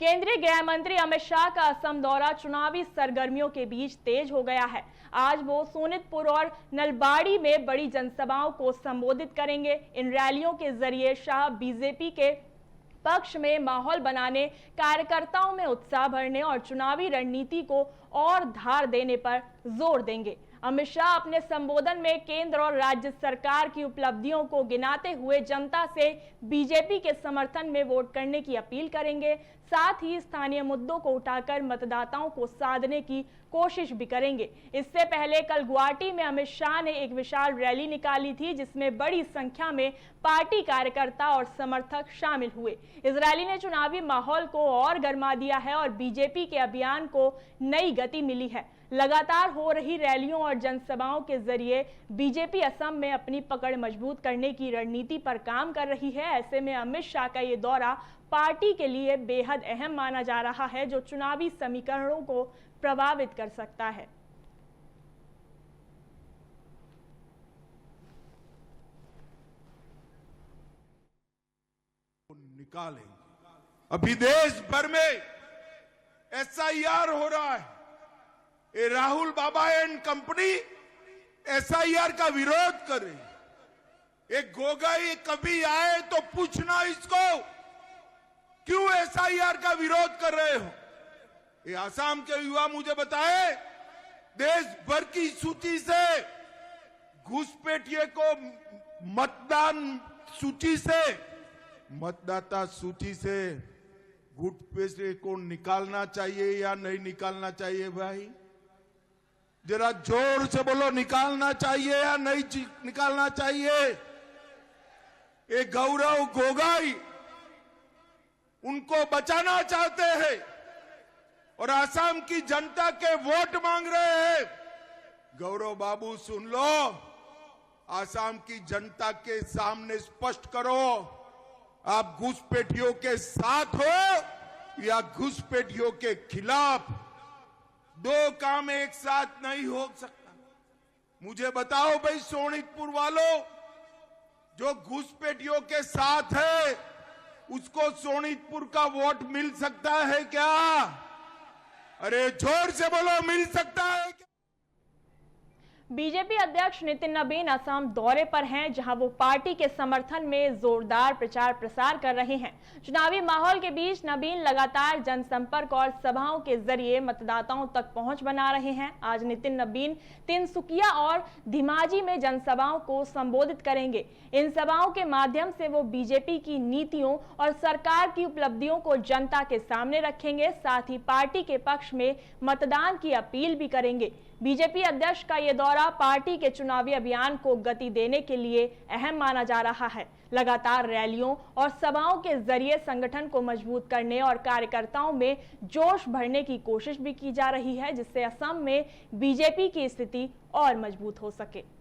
Speaker 4: केंद्रीय गृह मंत्री अमित शाह का असम दौरा चुनावी सरगर्मियों के बीच तेज हो गया है। आज वो सोनितपुर और नलबाड़ी में बड़ी जनसभाओं को संबोधित करेंगे। इन रैलियों के जरिए शाह बीजेपी के पक्ष में माहौल बनाने, कार्यकर्ताओं में उत्साह भरने और चुनावी रणनीति को और धार देने पर जोर देंगे। अमित शाह अपने संबोधन में केंद्र और राज्य सरकार की उपलब्धियों को गिनाते हुए जनता से बीजेपी के समर्थन में वोट करने की अपील करेंगे। साथ ही स्थानीय मुद्दों को उठाकर मतदाताओं को साधने की कोशिश भी करेंगे। इससे पहले कल गुवाहाटी में अमित शाह ने एक विशाल रैली निकाली थी, जिसमें बड़ी संख्या में पार्टी कार्यकर्ता और समर्थक शामिल हुए। इस रैली ने चुनावी माहौल को और गर्मा दिया है और बीजेपी के अभियान को नई गति मिली है। लगातार हो रही रैलियों और जनसभाओं के जरिए बीजेपी असम में अपनी पकड़ मजबूत करने की रणनीति पर काम कर रही है। ऐसे में अमित शाह का ये दौरा पार्टी के लिए बेहद अहम माना जा रहा है, जो चुनावी समीकरणों को प्रभावित कर सकता है।
Speaker 6: निकालेंगे। अभी देश भर में एसआईआर हो रहा है। ये राहुल बाबा एंड कंपनी एसआईआर का विरोध कर रही है। एक गोगाई कभी आए तो पूछना इसको, क्यों एसआईआर का विरोध कर रहे हो? ये आसाम के युवा मुझे बताए, देश भर की सूची से घुसपैठिए को मतदान सूची से, मतदाता सूची से घुसपैठिए को निकालना चाहिए या नहीं निकालना चाहिए? भाई जरा जोर से बोलो, निकालना चाहिए या नहीं निकालना चाहिए? ये गौरव गोगाई उनको बचाना चाहते हैं और आसाम की जनता के वोट मांग रहे हैं। गौरव बाबू सुन लो, आसाम की जनता के सामने स्पष्ट करो, आप घुसपैठियों के साथ हो या घुसपैठियों के खिलाफ। दो काम एक साथ नहीं हो सकता। मुझे बताओ भाई, सोनितपुर वालों जो घुसपैठियों के साथ है, उसको सोनितपुर का वोट मिल सकता है क्या? अरे जोर से बोलो, मिल सकता है क्या?
Speaker 4: बीजेपी अध्यक्ष नितिन नबीन असम दौरे पर हैं, जहां वो पार्टी के समर्थन में जोरदार प्रचार प्रसार कर रहे हैं। चुनावी माहौल के बीच नबीन लगातार जनसंपर्क और सभाओं के जरिए मतदाताओं तक पहुंच बना रहे हैं। आज नितिन नबीन तिनसुकिया और धेमाजी में जनसभाओं को संबोधित करेंगे। इन सभाओं के माध्यम से वो बीजेपी की नीतियों और सरकार की उपलब्धियों को जनता के सामने रखेंगे। साथ ही पार्टी के पक्ष में मतदान की अपील भी करेंगे। बीजेपी अध्यक्ष का ये दौरा पार्टी के चुनावी अभियान को गति देने के लिए अहम माना जा रहा है। लगातार रैलियों और सभाओं के जरिए संगठन को मजबूत करने और कार्यकर्ताओं में जोश भरने की कोशिश भी की जा रही है, जिससे असम में बीजेपी की स्थिति और मजबूत हो सके।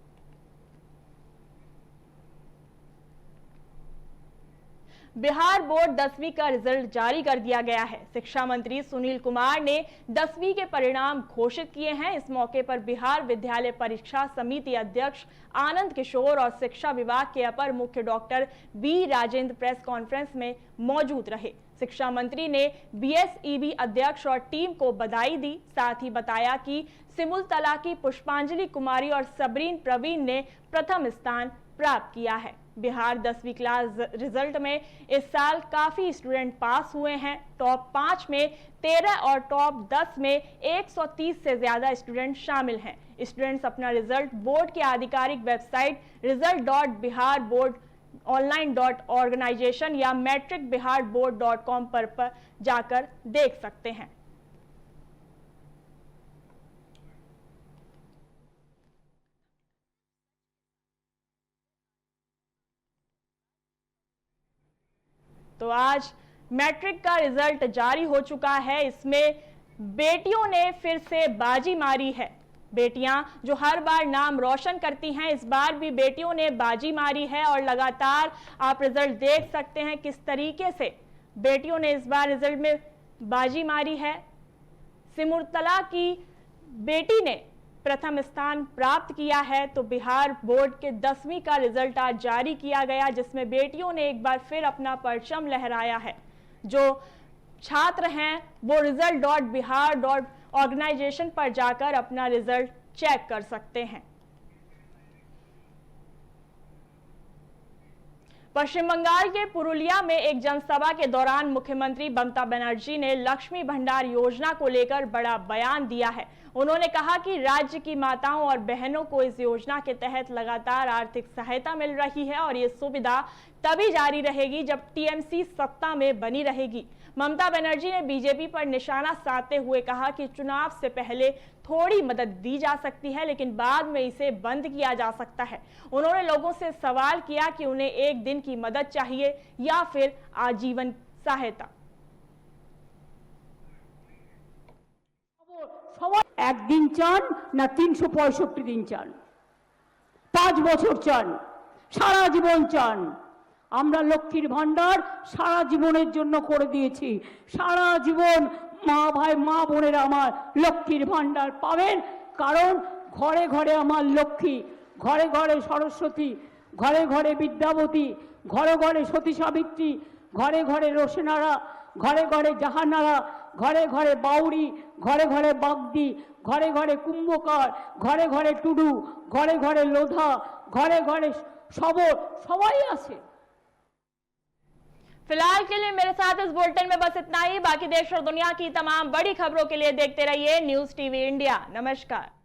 Speaker 4: बिहार बोर्ड 10वीं का रिजल्ट जारी कर दिया गया है। शिक्षा मंत्री सुनील कुमार ने 10वीं के परिणाम घोषित किए हैं। इस मौके पर बिहार विद्यालय परीक्षा समिति अध्यक्ष आनंद किशोर और शिक्षा विभाग के अपर मुख्य doctor B Rajendra press conference में मौजूद रहे। शिक्षा मंत्री ने बीएसईबी अध्यक्ष और टीम को बधाई दी। साथ ही बताया कि सिमुलतला की पुष्पांजलि कुमारी और सबरीन प्रवीण ने प्रथम स्थान प्राप्त किया है। बिहार 10वीं क्लास रिजल्ट में इस साल काफी स्टूडेंट पास हुए हैं। टॉप 5 में 13 और टॉप 10 में 130 से ज्यादा स्टूडेंट शामिल हैं। स्टूडेंट्स अपना रिजल्ट बोर्ड के आधिकारिक वेबसाइट result.biharboardonline.organization या matricbiharboard.com पर जाकर देख सकते हैं। तो आज मैट्रिक का रिजल्ट जारी हो चुका है। इसमें बेटियों ने फिर से बाजी मारी है। बेटियां जो हर बार नाम रोशन करती हैं, इस बार भी बेटियों ने बाजी मारी है और लगातार आप रिजल्ट देख सकते हैं किस तरीके से बेटियों ने इस बार रिजल्ट में बाजी मारी है। सिमुलतला की बेटी ने प्रथम स्थान प्राप्त किया है। तो बिहार बोर्ड के 10वीं का रिजल्ट आज जारी किया गया, जिसमें बेटियों ने एक बार फिर अपना परचम लहराया है। जो छात्र हैं वो result.bihar.organization पर जाकर अपना रिजल्ट चेक कर सकते हैं। पश्चिम बंगाल के पुरुलिया में एक जनसभा के दौरान मुख्यमंत्री ममता बनर्जी ने लक्ष्मी भंडार योजना को लेकर बड़ा बयान दिया है। उन्होंने कहा कि राज्य की माताओं और बहनों को इस योजना के तहत लगातार आर्थिक सहायता मिल रही है और ये सुविधा तभी जारी रहेगी जब टीएमसी सत्ता में बनी रहेगी। ममता बनर्जी ने बीजेपी पर निशाना साधते हुए कहा कि चुनाव से पहले थोड़ी मदद दी जा सकती है, लेकिन बाद में इसे बंद किया जा सकता है। उन्होंने लोगों से सवाल किया कि उन्हें एक दिन की मदद चाहिए या फिर आजीवन सहायता।
Speaker 7: একদিন চান না 365 দিন চান, 5 বছর চান, সারা জীবন চান। আমরা লক্ষ্মীর ভান্ডার সারা জীবনের জন্য করে দিয়েছি। সারা জীবন মা ভাই মা বোনেরা আমার লক্ষ্মীর ভান্ডার পাবেন, কারণ ঘরে ঘরে আমার লক্ষ্মী, ঘরে ঘরে সরস্বতী, ঘরে ঘরে বিদ্যাবতী, ঘরে ঘরে সতী সাবিত্রী, ঘরে ঘরে রোশনারা, ঘরে ঘরে জাহানারা, ঘরে ঘরে বাউরি, ঘরে ঘরে বাগদি, ঘরে ঘরে কুম্ভকার, ঘরে ঘরে টুডু, ঘরে ঘরে লোধা, ঘরে ঘরে সবাই আছে।
Speaker 4: फिलहाल के लिए मेरे साथ इस बुलेटिन में बस इतना ही। बाकी देश और दुनिया की तमाम बड़ी खबरों के लिए देखते रहिए न्यूज़ टीवी इंडिया। नमस्कार।